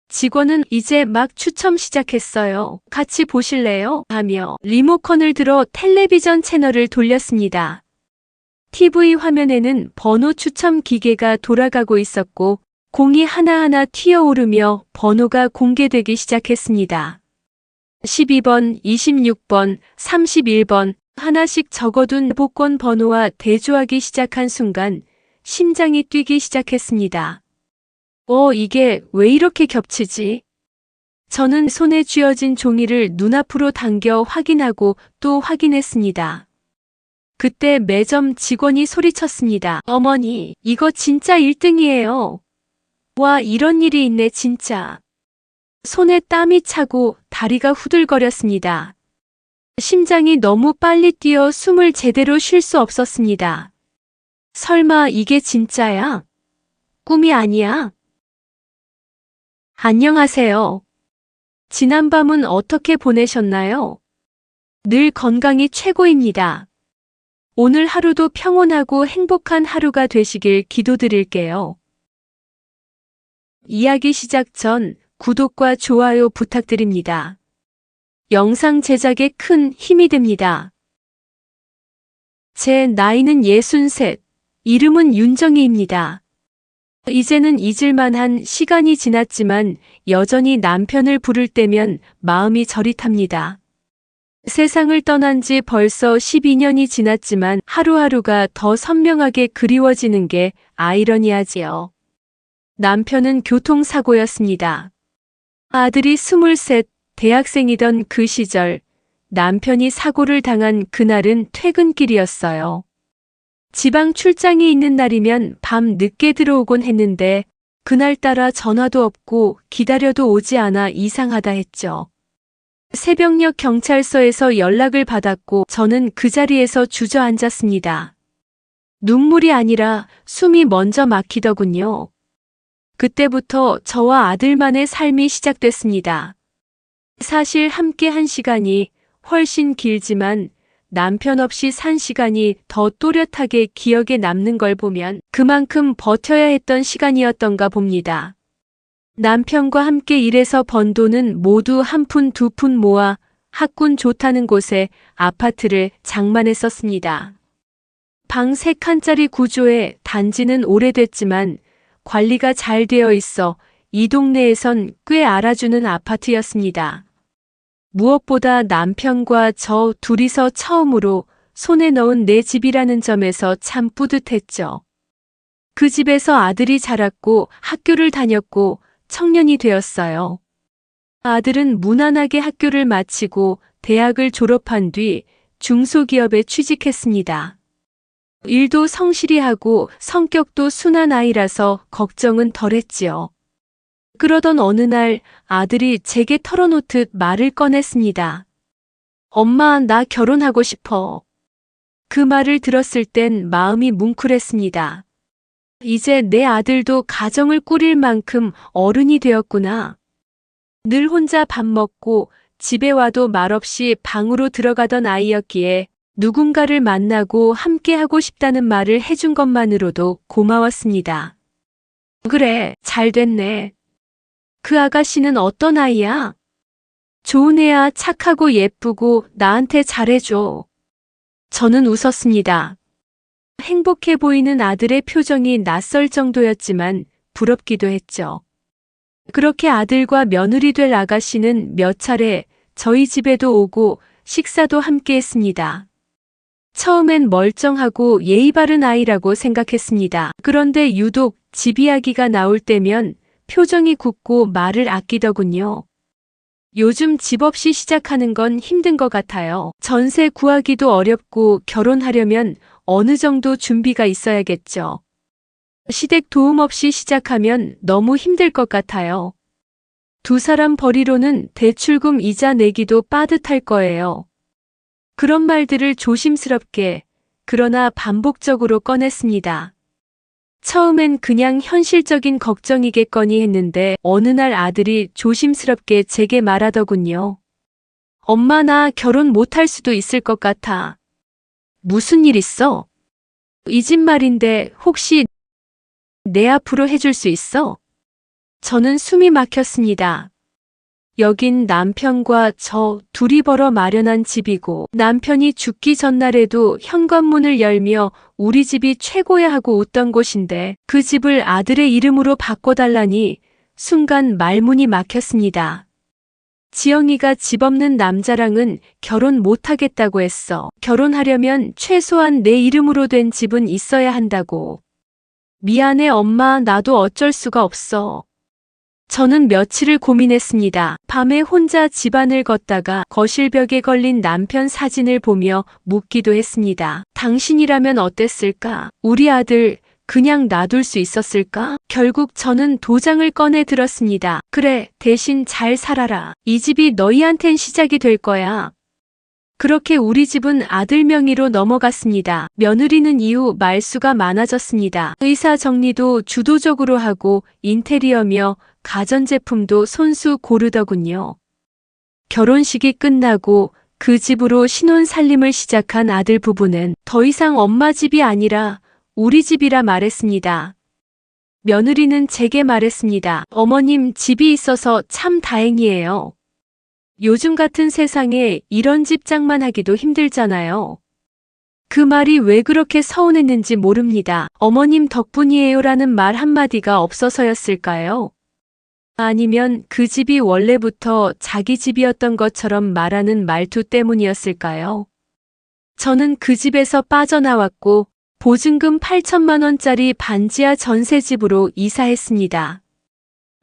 직원은 이제 막 추첨 시작했어요. 같이 보실래요? 하며 리모컨을 들어 텔레비전 채널을 돌렸습니다. TV 화면에는 번호 추첨 기계가 돌아가고 있었고 공이 하나하나 튀어오르며 번호가 공개되기 시작했습니다. 12번, 26번, 31번 하나씩 적어둔 복권 번호와 대조하기 시작한 순간 심장이 뛰기 시작했습니다. 이게 왜 이렇게 겹치지? 저는 손에 쥐어진 종이를 눈앞으로 당겨 확인하고 또 확인했습니다. 그때 매점 직원이 소리쳤습니다. 어머니, 이거 진짜 1등이에요. 와, 이런 일이 있네, 진짜. 손에 땀이 차고 다리가 후들거렸습니다. 심장이 너무 빨리 뛰어 숨을 제대로 쉴 수 없었습니다. 설마 이게 진짜야? 꿈이 아니야? 안녕하세요. 지난밤은 어떻게 보내셨나요? 늘 건강이 최고입니다. 오늘 하루도 평온하고 행복한 하루가 되시길 기도드릴게요. 이야기 시작 전 구독과 좋아요 부탁드립니다. 영상 제작에 큰 힘이 됩니다. 제 나이는 63, 이름은 윤정희입니다. 이제는 잊을만한 시간이 지났지만 여전히 남편을 부를 때면 마음이 저릿합니다. 세상을 떠난 지 벌써 12년이 지났지만 하루하루가 더 선명하게 그리워지는 게 아이러니하지요. 남편은 교통사고였습니다. 아들이 23, 대학생이던 그 시절 남편이 사고를 당한 그날은 퇴근길이었어요. 지방 출장이 있는 날이면 밤 늦게 들어오곤 했는데 그날따라 전화도 없고 기다려도 오지 않아 이상하다 했죠. 새벽녘 경찰서에서 연락을 받았고 저는 그 자리에서 주저앉았습니다. 눈물이 아니라 숨이 먼저 막히더군요. 그때부터 저와 아들만의 삶이 시작됐습니다. 사실 함께 한 시간이 훨씬 길지만 남편 없이 산 시간이 더 또렷하게 기억에 남는 걸 보면 그만큼 버텨야 했던 시간이었던가 봅니다. 남편과 함께 일해서 번 돈은 모두 한 푼 두 푼 모아 학군 좋다는 곳에 아파트를 장만했었습니다. 방 3칸짜리 구조에 단지는 오래됐지만 관리가 잘 되어 있어 이 동네에선 꽤 알아주는 아파트였습니다. 무엇보다 남편과 저 둘이서 처음으로 손에 넣은 내 집이라는 점에서 참 뿌듯했죠. 그 집에서 아들이 자랐고 학교를 다녔고 청년이 되었어요. 아들은 무난하게 학교를 마치고 대학을 졸업한 뒤 중소기업에 취직했습니다. 일도 성실히 하고 성격도 순한 아이라서 걱정은 덜했지요. 그러던 어느 날 아들이 제게 털어놓듯 말을 꺼냈습니다. 엄마, 나 결혼하고 싶어. 그 말을 들었을 땐 마음이 뭉클했습니다. 이제 내 아들도 가정을 꾸릴 만큼 어른이 되었구나. 늘 혼자 밥 먹고 집에 와도 말없이 방으로 들어가던 아이였기에 누군가를 만나고 함께하고 싶다는 말을 해준 것만으로도 고마웠습니다. 그래, 잘 됐네. 그 아가씨는 어떤 아이야? 좋은 애야. 착하고 예쁘고 나한테 잘해줘. 저는 웃었습니다. 행복해 보이는 아들의 표정이 낯설 정도였지만 부럽기도 했죠. 그렇게 아들과 며느리 될 아가씨는 몇 차례 저희 집에도 오고 식사도 함께 했습니다. 처음엔 멀쩡하고 예의 바른 아이라고 생각했습니다. 그런데 유독 집 이야기가 나올 때면 표정이 굳고 말을 아끼더군요. 요즘 집 없이 시작하는 건 힘든 것 같아요. 전세 구하기도 어렵고 결혼하려면 어느 정도 준비가 있어야겠죠. 시댁 도움 없이 시작하면 너무 힘들 것 같아요. 두 사람 벌이로는 대출금 이자 내기도 빠듯할 거예요. 그런 말들을 조심스럽게 그러나 반복적으로 꺼냈습니다. 처음엔 그냥 현실적인 걱정이겠거니 했는데 어느 날 아들이 조심스럽게 제게 말하더군요. 엄마, 나 결혼 못할 수도 있을 것 같아. 무슨 일 있어? 이 집 말인데 혹시 내 앞으로 해줄 수 있어? 저는 숨이 막혔습니다. 여긴 남편과 저 둘이 벌어 마련한 집이고 남편이 죽기 전날에도 현관문을 열며 우리 집이 최고야 하고 웃던 곳인데 그 집을 아들의 이름으로 바꿔달라니 순간 말문이 막혔습니다. 지영이가 집 없는 남자랑은 결혼 못하겠다고 했어. 결혼하려면 최소한 내 이름으로 된 집은 있어야 한다고. 미안해 엄마, 나도 어쩔 수가 없어. 저는 며칠을 고민했습니다. 밤에 혼자 집안을 걷다가 거실벽에 걸린 남편 사진을 보며 묻기도 했습니다. 당신이라면 어땠을까? 우리 아들 그냥 놔둘 수 있었을까? 결국 저는 도장을 꺼내 들었습니다. 그래, 대신 잘 살아라. 이 집이 너희한텐 시작이 될 거야. 그렇게 우리 집은 아들 명의로 넘어갔습니다. 며느리는 이후 말수가 많아졌습니다. 의사 정리도 주도적으로 하고 인테리어며 가전제품도 손수 고르더군요. 결혼식이 끝나고 그 집으로 신혼살림을 시작한 아들 부부는 더 이상 엄마 집이 아니라 우리 집이라 말했습니다. 며느리는 제게 말했습니다. 어머님, 집이 있어서 참 다행이에요. 요즘 같은 세상에 이런 집장만 하기도 힘들잖아요. 그 말이 왜 그렇게 서운했는지 모릅니다. 어머님 덕분이에요라는 말 한마디가 없어서였을까요? 아니면 그 집이 원래부터 자기 집이었던 것처럼 말하는 말투 때문이었을까요? 저는 그 집에서 빠져나왔고 보증금 8천만 원짜리 반지하 전세집으로 이사했습니다.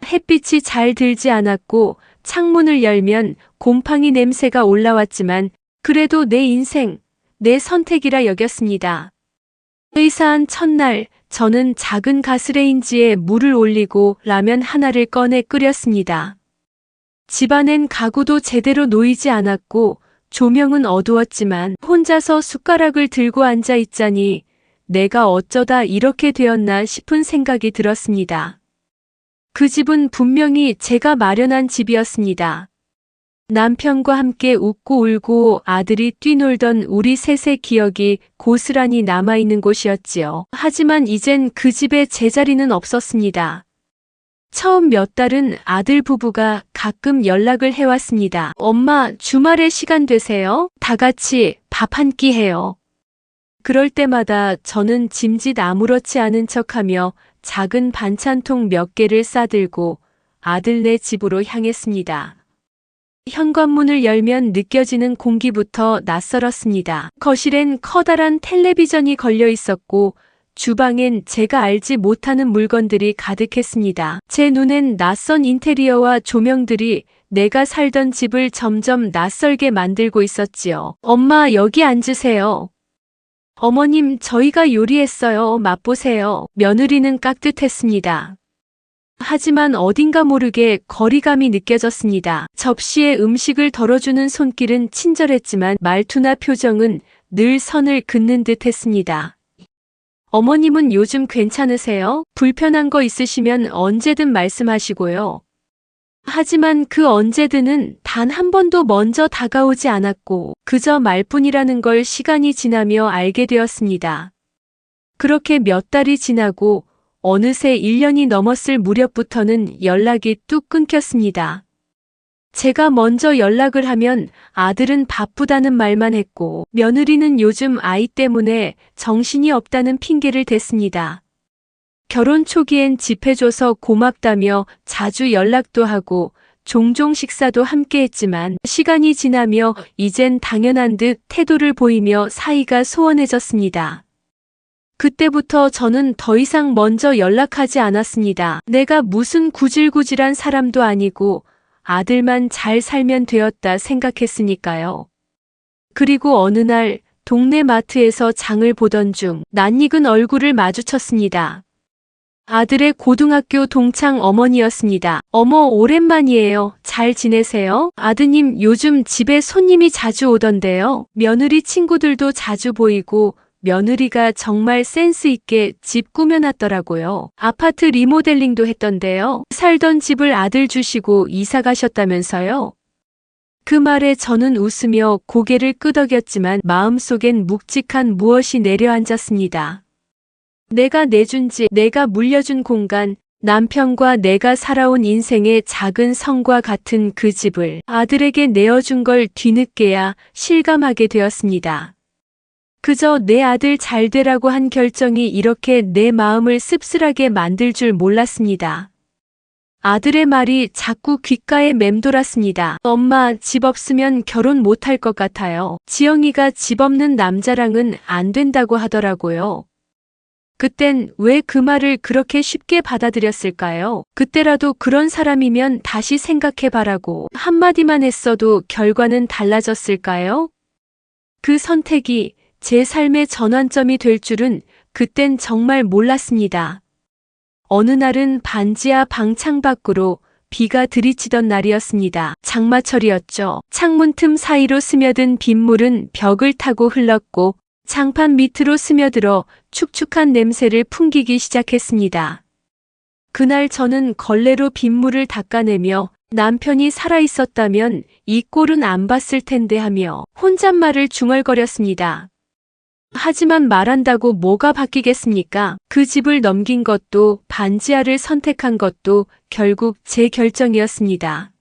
햇빛이 잘 들지 않았고 창문을 열면 곰팡이 냄새가 올라왔지만 그래도 내 인생, 내 선택이라 여겼습니다. 의사한 첫날 저는 작은 가스레인지에 물을 올리고 라면 하나를 꺼내 끓였습니다. 집안엔 가구도 제대로 놓이지 않았고 조명은 어두웠지만 혼자서 숟가락을 들고 앉아 있자니 내가 어쩌다 이렇게 되었나 싶은 생각이 들었습니다. 그 집은 분명히 제가 마련한 집이었습니다. 남편과 함께 웃고 울고 아들이 뛰놀던 우리 셋의 기억이 고스란히 남아있는 곳이었지요. 하지만 이젠 그 집에 제자리는 없었습니다. 처음 몇 달은 아들 부부가 가끔 연락을 해왔습니다. 엄마, 주말에 시간 되세요? 다 같이 밥 한 끼 해요. 그럴 때마다 저는 짐짓 아무렇지 않은 척하며 작은 반찬통 몇 개를 싸들고 아들네 집으로 향했습니다. 현관문을 열면 느껴지는 공기부터 낯설었습니다. 거실엔 커다란 텔레비전이 걸려 있었고 주방엔 제가 알지 못하는 물건들이 가득했습니다. 제 눈엔 낯선 인테리어와 조명들이 내가 살던 집을 점점 낯설게 만들고 있었지요. 엄마, 여기 앉으세요. 어머님, 저희가 요리했어요. 맛보세요. 며느리는 깍듯했습니다. 하지만 어딘가 모르게 거리감이 느껴졌습니다. 접시에 음식을 덜어주는 손길은 친절했지만 말투나 표정은 늘 선을 긋는 듯 했습니다. 어머님은 요즘 괜찮으세요? 불편한 거 있으시면 언제든 말씀하시고요. 하지만 그 언제든은 단 한 번도 먼저 다가오지 않았고 그저 말뿐이라는 걸 시간이 지나며 알게 되었습니다. 그렇게 몇 달이 지나고 어느새 1년이 넘었을 무렵부터는 연락이 뚝 끊겼습니다. 제가 먼저 연락을 하면 아들은 바쁘다는 말만 했고 며느리는 요즘 아이 때문에 정신이 없다는 핑계를 댔습니다. 결혼 초기엔 집 해줘서 고맙다며 자주 연락도 하고 종종 식사도 함께 했지만 시간이 지나며 이젠 당연한 듯 태도를 보이며 사이가 소원해졌습니다. 그때부터 저는 더 이상 먼저 연락하지 않았습니다. 내가 무슨 구질구질한 사람도 아니고 아들만 잘 살면 되었다 생각했으니까요. 그리고 어느 날 동네 마트에서 장을 보던 중 낯익은 얼굴을 마주쳤습니다. 아들의 고등학교 동창 어머니였습니다. 어머, 오랜만이에요. 잘 지내세요? 아드님, 요즘 집에 손님이 자주 오던데요. 며느리 친구들도 자주 보이고 며느리가 정말 센스 있게 집 꾸며놨더라고요. 아파트 리모델링도 했던데요. 살던 집을 아들 주시고 이사 가셨다면서요? 그 말에 저는 웃으며 고개를 끄덕였지만 마음속엔 묵직한 무엇이 내려앉았습니다. 내가 내준 집, 내가 물려준 공간, 남편과 내가 살아온 인생의 작은 성과 같은 그 집을 아들에게 내어준 걸 뒤늦게야 실감하게 되었습니다. 그저 내 아들 잘 되라고 한 결정이 이렇게 내 마음을 씁쓸하게 만들 줄 몰랐습니다. 아들의 말이 자꾸 귓가에 맴돌았습니다. 엄마, 집 없으면 결혼 못할 것 같아요. 지영이가 집 없는 남자랑은 안 된다고 하더라고요. 그땐 왜 그 말을 그렇게 쉽게 받아들였을까요? 그때라도 그런 사람이면 다시 생각해봐라고 한마디만 했어도 결과는 달라졌을까요? 그 선택이 제 삶의 전환점이 될 줄은 그땐 정말 몰랐습니다. 어느 날은 반지하 방창 밖으로 비가 들이치던 날이었습니다. 장마철이었죠. 창문 틈 사이로 스며든 빗물은 벽을 타고 흘렀고 장판 밑으로 스며들어 축축한 냄새를 풍기기 시작했습니다. 그날 저는 걸레로 빗물을 닦아내며 남편이 살아있었다면 이 꼴은 안 봤을 텐데 하며 혼잣말을 중얼거렸습니다. 하지만 말한다고 뭐가 바뀌겠습니까? 그 집을 넘긴 것도 반지하를 선택한 것도 결국 제 결정이었습니다.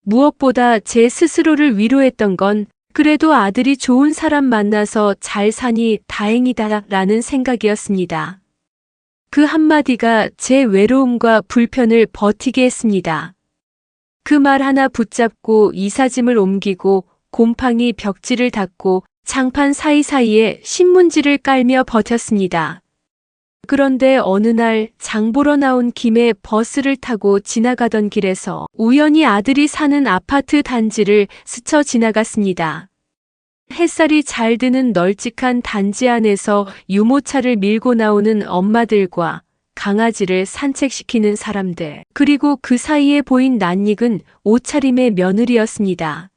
무엇보다 제 스스로를 위로했던 건 그래도 아들이 좋은 사람 만나서 잘 사니 다행이다 라는 생각이었습니다. 그 한마디가 제 외로움과 불편을 버티게 했습니다. 그 말 하나 붙잡고 이삿짐을 옮기고 곰팡이 벽지를 닦고 장판 사이사이에 신문지를 깔며 버텼습니다. 그런데 어느 날 장 보러 나온 김에 버스를 타고 지나가던 길에서 우연히 아들이 사는 아파트 단지를 스쳐 지나갔습니다. 햇살이 잘 드는 널찍한 단지 안에서 유모차를 밀고 나오는 엄마들과 강아지를 산책시키는 사람들, 그리고 그 사이에 보인 낯익은 옷차림의 며느리였습니다.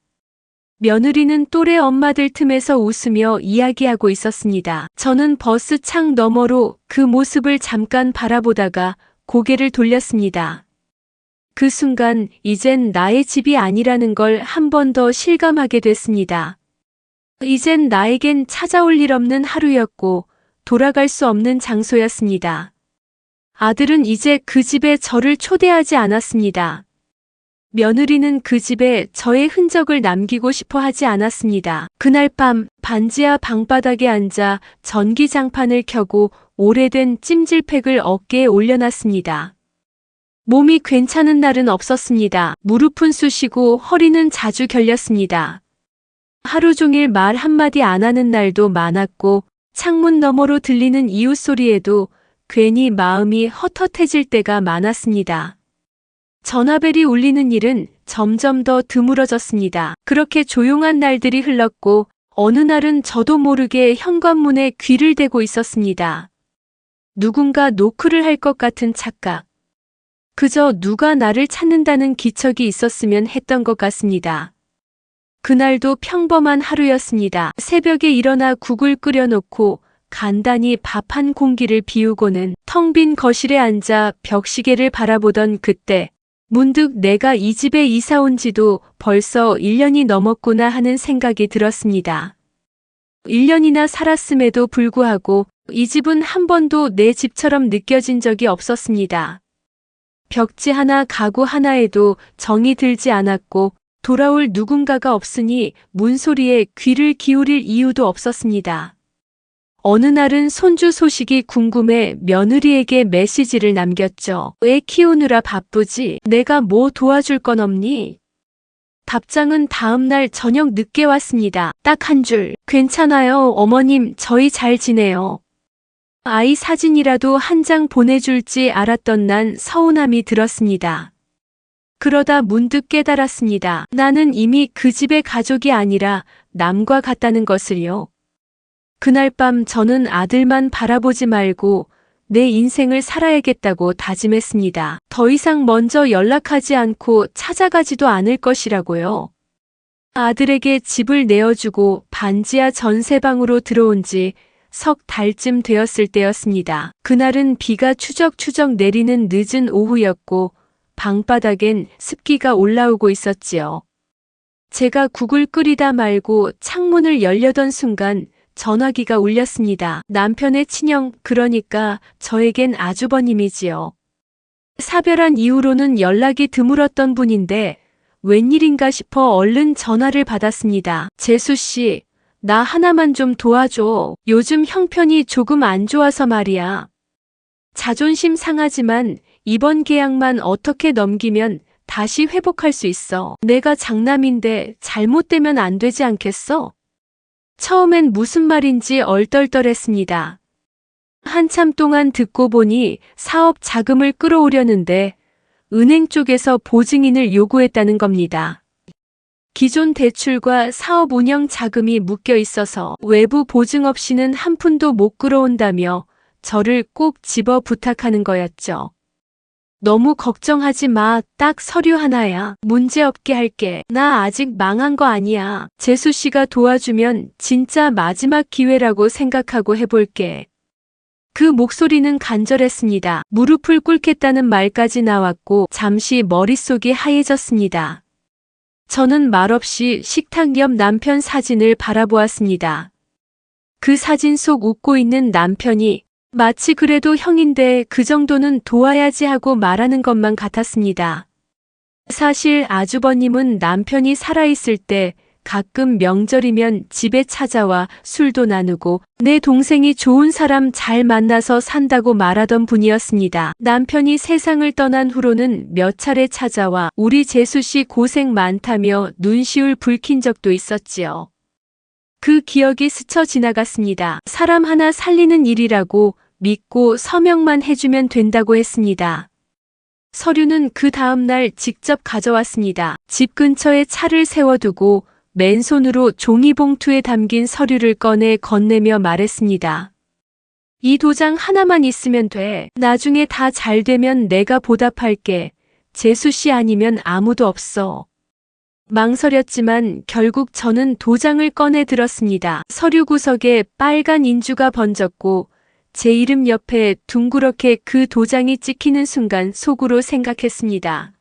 며느리는 또래 엄마들 틈에서 웃으며 이야기하고 있었습니다. 저는 버스 창 너머로 그 모습을 잠깐 바라보다가 고개를 돌렸습니다. 그 순간 이젠 나의 집이 아니라는 걸 한 번 더 실감하게 됐습니다. 이젠 나에겐 찾아올 일 없는 하루였고 돌아갈 수 없는 장소였습니다. 아들은 이제 그 집에 저를 초대하지 않았습니다. 며느리는 그 집에 저의 흔적을 남기고 싶어 하지 않았습니다. 그날 밤 반지하 방바닥에 앉아 전기장판을 켜고 오래된 찜질팩을 어깨에 올려놨습니다. 몸이 괜찮은 날은 없었습니다. 무릎은 쑤시고 허리는 자주 결렸습니다. 하루 종일 말 한마디 안 하는 날도 많았고 창문 너머로 들리는 이웃 소리에도 괜히 마음이 헛헛해질 때가 많았습니다. 전화벨이 울리는 일은 점점 더 드물어졌습니다. 그렇게 조용한 날들이 흘렀고 어느 날은 저도 모르게 현관문에 귀를 대고 있었습니다. 누군가 노크를 할 것 같은 착각. 그저 누가 나를 찾는다는 기척이 있었으면 했던 것 같습니다. 그날도 평범한 하루였습니다. 새벽에 일어나 국을 끓여놓고 간단히 밥 한 공기를 비우고는 텅 빈 거실에 앉아 벽시계를 바라보던 그때 문득 내가 이 집에 이사 온 지도 벌써 1년이 넘었구나 하는 생각이 들었습니다. 1년이나 살았음에도 불구하고 이 집은 한 번도 내 집처럼 느껴진 적이 없었습니다. 벽지 하나 가구 하나에도 정이 들지 않았고 돌아올 누군가가 없으니 문소리에 귀를 기울일 이유도 없었습니다. 어느 날은 손주 소식이 궁금해 며느리에게 메시지를 남겼죠. 애 키우느라 바쁘지? 내가 뭐 도와줄 건 없니? 답장은 다음 날 저녁 늦게 왔습니다. 딱 한 줄. 괜찮아요, 어머님, 저희 잘 지내요. 아이 사진이라도 한 장 보내줄지 알았던 난 서운함이 들었습니다. 그러다 문득 깨달았습니다. 나는 이미 그 집의 가족이 아니라 남과 같다는 것을요. 그날 밤 저는 아들만 바라보지 말고 내 인생을 살아야겠다고 다짐했습니다. 더 이상 먼저 연락하지 않고 찾아가지도 않을 것이라고요. 아들에게 집을 내어주고 반지하 전세방으로 들어온 지 석 달쯤 되었을 때였습니다. 그날은 비가 추적추적 내리는 늦은 오후였고 방바닥엔 습기가 올라오고 있었지요. 제가 국을 끓이다 말고 창문을 열려던 순간 전화기가 울렸습니다. 남편의 친형, 그러니까 저에겐 아주버님이지요. 사별한 이후로는 연락이 드물었던 분인데 웬일인가 싶어 얼른 전화를 받았습니다. 재수 씨, 나 하나만 좀 도와줘. 요즘 형편이 조금 안 좋아서 말이야. 자존심 상하지만 이번 계약만 어떻게 넘기면 다시 회복할 수 있어. 내가 장남인데 잘못되면 안 되지 않겠어? 처음엔 무슨 말인지 얼떨떨했습니다. 한참 동안 듣고 보니 사업 자금을 끌어오려는데 은행 쪽에서 보증인을 요구했다는 겁니다. 기존 대출과 사업 운영 자금이 묶여 있어서 외부 보증 없이는 한 푼도 못 끌어온다며 저를 꼭 집어 부탁하는 거였죠. 너무 걱정하지 마. 딱 서류 하나야. 문제없게 할게. 나 아직 망한 거 아니야. 재수 씨가 도와주면 진짜 마지막 기회라고 생각하고 해볼게. 그 목소리는 간절했습니다. 무릎을 꿇겠다는 말까지 나왔고 잠시 머릿속이 하얘졌습니다. 저는 말없이 식탁 옆 남편 사진을 바라보았습니다. 그 사진 속 웃고 있는 남편이 마치 그래도 형인데 그 정도는 도와야지 하고 말하는 것만 같았습니다. 사실 아주버님은 남편이 살아있을 때 가끔 명절이면 집에 찾아와 술도 나누고 내 동생이 좋은 사람 잘 만나서 산다고 말하던 분이었습니다. 남편이 세상을 떠난 후로는 몇 차례 찾아와 우리 재수 씨 고생 많다며 눈시울 붉힌 적도 있었지요. 그 기억이 스쳐 지나갔습니다. 사람 하나 살리는 일이라고 믿고 서명만 해주면 된다고 했습니다. 서류는 그 다음날 직접 가져왔습니다. 집 근처에 차를 세워두고 맨손으로 종이봉투에 담긴 서류를 꺼내 건네며 말했습니다. 이 도장 하나만 있으면 돼. 나중에 다 잘 되면 내가 보답할게. 재수 씨 아니면 아무도 없어. 망설였지만 결국 저는 도장을 꺼내 들었습니다. 서류 구석에 빨간 인주가 번졌고 제 이름 옆에 둥그렇게 그 도장이 찍히는 순간 속으로 생각했습니다.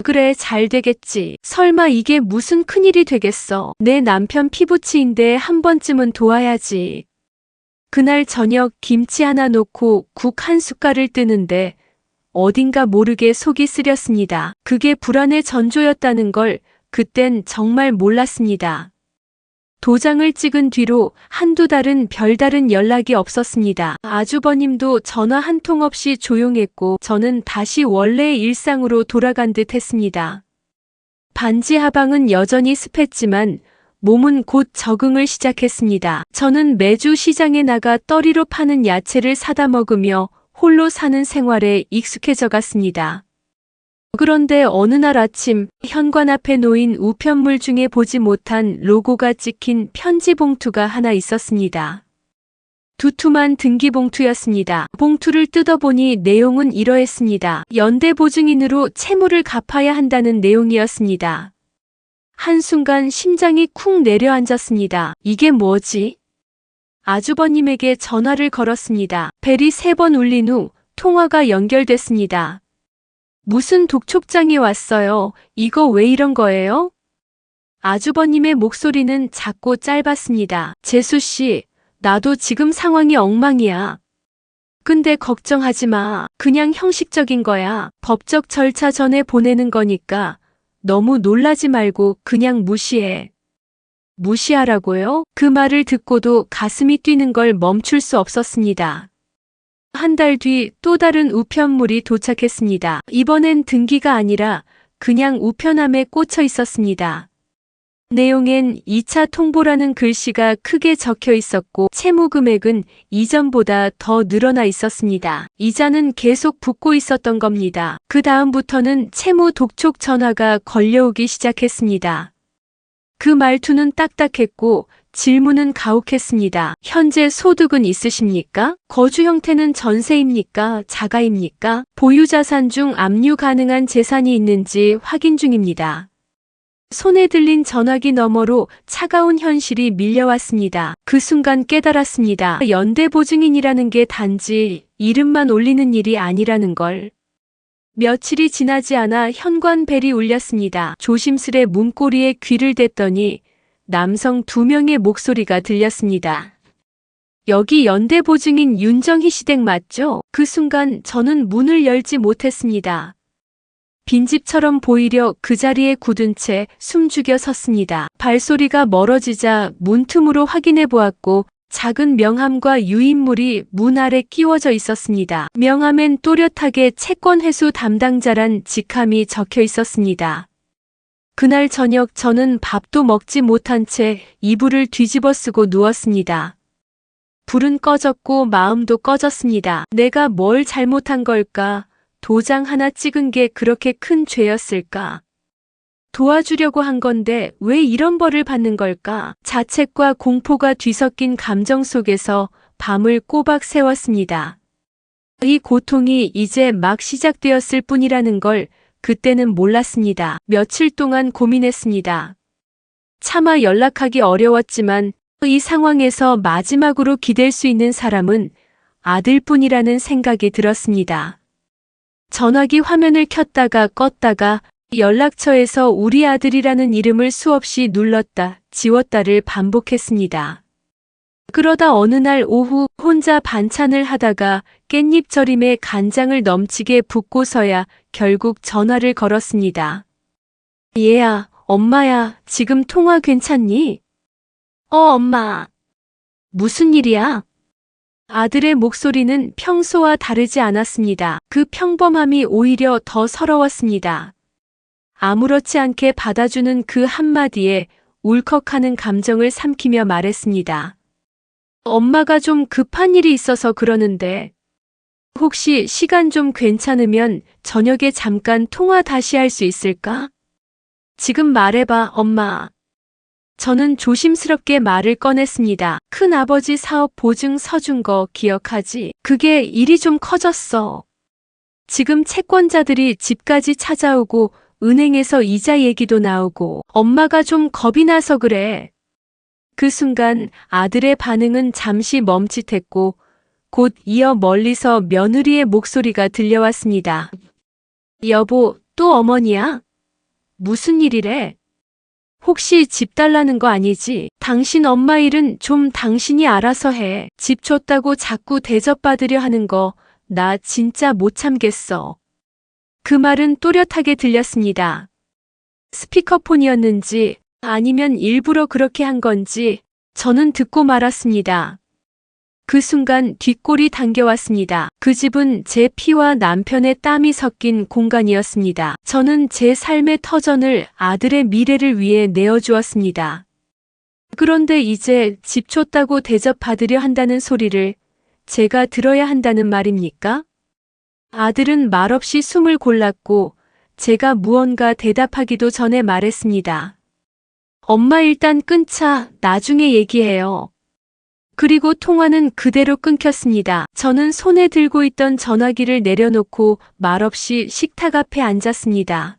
그래, 잘 되겠지. 설마 이게 무슨 큰일이 되겠어. 내 남편 피부치인데 한 번쯤은 도와야지. 그날 저녁 김치 하나 놓고 국 한 숟갈을 뜨는데 어딘가 모르게 속이 쓰렸습니다. 그게 불안의 전조였다는 걸 그땐 정말 몰랐습니다. 도장을 찍은 뒤로 한두 달은 별다른 연락이 없었습니다. 아주버님도 전화 한 통 없이 조용했고 저는 다시 원래의 일상으로 돌아간 듯 했습니다. 반지 하방은 여전히 습했지만 몸은 곧 적응을 시작했습니다. 저는 매주 시장에 나가 떨이로 파는 야채를 사다 먹으며 홀로 사는 생활에 익숙해져 갔습니다. 그런데 어느 날 아침 현관 앞에 놓인 우편물 중에 보지 못한 로고가 찍힌 편지 봉투가 하나 있었습니다. 두툼한 등기봉투였습니다. 봉투를 뜯어보니 내용은 이러했습니다. 연대보증인으로 채무를 갚아야 한다는 내용이었습니다. 한순간 심장이 쿵 내려앉았습니다. 이게 뭐지? 아주버님에게 전화를 걸었습니다. 벨이 3번 울린 후 통화가 연결됐습니다. 무슨 독촉장이 왔어요. 이거 왜 이런 거예요? 아주버님의 목소리는 작고 짧았습니다. 재수 씨, 나도 지금 상황이 엉망이야. 근데 걱정하지 마. 그냥 형식적인 거야. 법적 절차 전에 보내는 거니까 너무 놀라지 말고 그냥 무시해. 무시하라고요? 그 말을 듣고도 가슴이 뛰는 걸 멈출 수 없었습니다. 한 달 뒤 또 다른 우편물이 도착했습니다. 이번엔 등기가 아니라 그냥 우편함에 꽂혀 있었습니다. 내용엔 2차 통보라는 글씨가 크게 적혀 있었고 채무 금액은 이전보다 더 늘어나 있었습니다. 이자는 계속 붙고 있었던 겁니다. 그 다음부터는 채무 독촉 전화가 걸려오기 시작했습니다. 그 말투는 딱딱했고 질문은 가혹했습니다. 현재 소득은 있으십니까? 거주 형태는 전세입니까? 자가입니까? 보유자산 중 압류 가능한 재산이 있는지 확인 중입니다. 손에 들린 전화기 너머로 차가운 현실이 밀려왔습니다. 그 순간 깨달았습니다. 연대보증인이라는 게 단지 이름만 올리는 일이 아니라는 걸. 며칠이 지나지 않아 현관 벨이 울렸습니다. 조심스레 문고리에 귀를 댔더니 남성 2명의 목소리가 들렸습니다. 여기 연대보증인 윤정희 시댁 맞죠? 그 순간 저는 문을 열지 못했습니다. 빈집처럼 보이려 그 자리에 굳은 채 숨죽여 섰습니다. 발소리가 멀어지자 문틈으로 확인해 보았고 작은 명함과 유인물이 문 아래 끼워져 있었습니다. 명함엔 또렷하게 채권 회수 담당자란 직함이 적혀 있었습니다. 그날 저녁 저는 밥도 먹지 못한 채 이불을 뒤집어 쓰고 누웠습니다. 불은 꺼졌고 마음도 꺼졌습니다. 내가 뭘 잘못한 걸까? 도장 하나 찍은 게 그렇게 큰 죄였을까? 도와주려고 한 건데 왜 이런 벌을 받는 걸까? 자책과 공포가 뒤섞인 감정 속에서 밤을 꼬박 새웠습니다. 이 고통이 이제 막 시작되었을 뿐이라는 걸 그때는 몰랐습니다. 며칠 동안 고민했습니다. 차마 연락하기 어려웠지만 이 상황에서 마지막으로 기댈 수 있는 사람은 아들뿐이라는 생각이 들었습니다. 전화기 화면을 켰다가 껐다가 연락처에서 우리 아들이라는 이름을 수없이 눌렀다, 지웠다를 반복했습니다. 그러다 어느 날 오후 혼자 반찬을 하다가 깻잎절임에 간장을 넘치게 붓고서야 결국 전화를 걸었습니다. 얘야, 엄마야, 지금 통화 괜찮니? 엄마. 무슨 일이야? 아들의 목소리는 평소와 다르지 않았습니다. 그 평범함이 오히려 더 서러웠습니다. 아무렇지 않게 받아주는 그 한마디에 울컥하는 감정을 삼키며 말했습니다. 엄마가 좀 급한 일이 있어서 그러는데 혹시 시간 좀 괜찮으면 저녁에 잠깐 통화 다시 할 수 있을까? 지금 말해봐, 엄마. 저는 조심스럽게 말을 꺼냈습니다. 큰아버지 사업 보증 서준 거 기억하지? 그게 일이 좀 커졌어. 지금 채권자들이 집까지 찾아오고 은행에서 이자 얘기도 나오고 엄마가 좀 겁이 나서 그래. 그 순간 아들의 반응은 잠시 멈칫했고 곧 이어 멀리서 며느리의 목소리가 들려왔습니다. 여보, 또 어머니야? 무슨 일이래? 혹시 집 달라는 거 아니지? 당신 엄마 일은 좀 당신이 알아서 해. 집 줬다고 자꾸 대접받으려 하는 거 나 진짜 못 참겠어. 그 말은 또렷하게 들렸습니다. 스피커폰이었는지 아니면 일부러 그렇게 한 건지 저는 듣고 말았습니다. 그 순간 뒷골이 당겨왔습니다. 그 집은 제 피와 남편의 땀이 섞인 공간이었습니다. 저는 제 삶의 터전을 아들의 미래를 위해 내어주었습니다. 그런데 이제 집 줬다고 대접받으려 한다는 소리를 제가 들어야 한다는 말입니까? 아들은 말없이 숨을 골랐고 제가 무언가 대답하기도 전에 말했습니다. 엄마 일단 끊자. 나중에 얘기해요. 그리고 통화는 그대로 끊겼습니다. 저는 손에 들고 있던 전화기를 내려놓고 말없이 식탁 앞에 앉았습니다.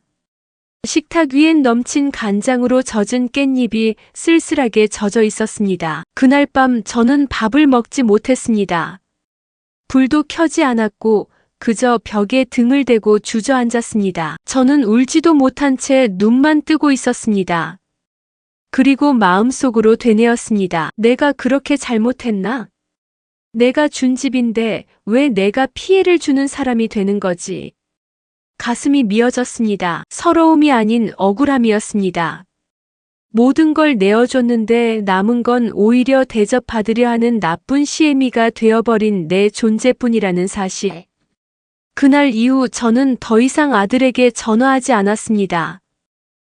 식탁 위엔 넘친 간장으로 젖은 깻잎이 쓸쓸하게 젖어 있었습니다. 그날 밤 저는 밥을 먹지 못했습니다. 불도 켜지 않았고 그저 벽에 등을 대고 주저앉았습니다. 저는 울지도 못한 채 눈만 뜨고 있었습니다. 그리고 마음속으로 되뇌었습니다. 내가 그렇게 잘못했나? 내가 준 집인데 왜 내가 피해를 주는 사람이 되는 거지? 가슴이 미어졌습니다. 서러움이 아닌 억울함이었습니다. 모든 걸 내어줬는데 남은 건 오히려 대접받으려 하는 나쁜 시애미가 되어버린 내 존재뿐이라는 사실. 그날 이후 저는 더 이상 아들에게 전화하지 않았습니다.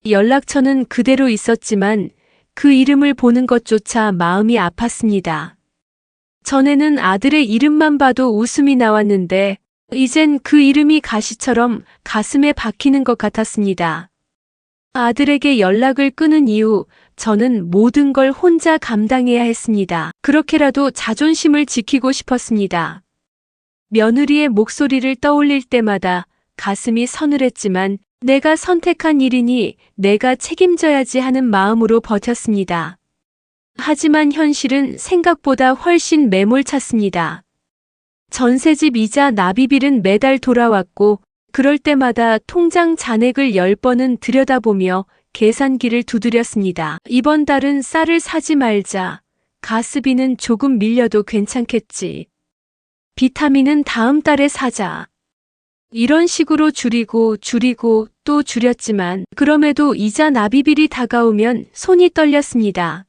연락처는 그대로 있었지만 그 이름을 보는 것조차 마음이 아팠습니다. 전에는 아들의 이름만 봐도 웃음이 나왔는데 이젠 그 이름이 가시처럼 가슴에 박히는 것 같았습니다. 아들에게 연락을 끊은 이후 저는 모든 걸 혼자 감당해야 했습니다. 그렇게라도 자존심을 지키고 싶었습니다. 며느리의 목소리를 떠올릴 때마다 가슴이 서늘했지만 내가 선택한 일이니 내가 책임져야지 하는 마음으로 버텼습니다. 하지만 현실은 생각보다 훨씬 매몰찼습니다. 전세집 이자 납입일은 매달 돌아왔고 그럴 때마다 통장 잔액을 10번은 들여다보며 계산기를 두드렸습니다. 이번 달은 쌀을 사지 말자. 가스비는 조금 밀려도 괜찮겠지. 비타민은 다음 달에 사자. 이런 식으로 줄이고 또 줄였지만 그럼에도 이자 납입일이 다가오면 손이 떨렸습니다.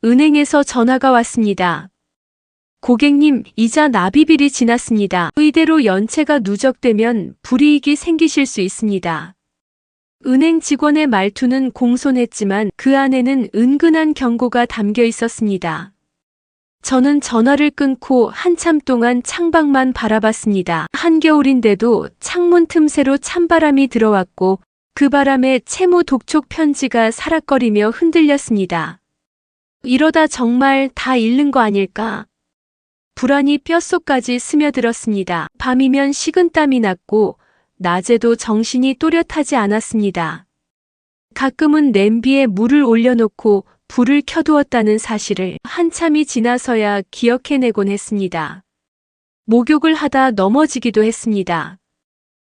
은행에서 전화가 왔습니다. 고객님, 이자 납입일이 지났습니다. 이대로 연체가 누적되면 불이익이 생기실 수 있습니다. 은행 직원의 말투는 공손했지만 그 안에는 은근한 경고가 담겨 있었습니다. 저는 전화를 끊고 한참 동안 창밖만 바라봤습니다. 한겨울인데도 창문 틈새로 찬바람이 들어왔고 그 바람에 채무 독촉 편지가 사락거리며 흔들렸습니다. 이러다 정말 다 잃는 거 아닐까? 불안이 뼛속까지 스며들었습니다. 밤이면 식은땀이 났고 낮에도 정신이 또렷하지 않았습니다. 가끔은 냄비에 물을 올려놓고 불을 켜두었다는 사실을 한참이 지나서야 기억해내곤 했습니다. 목욕을 하다 넘어지기도 했습니다.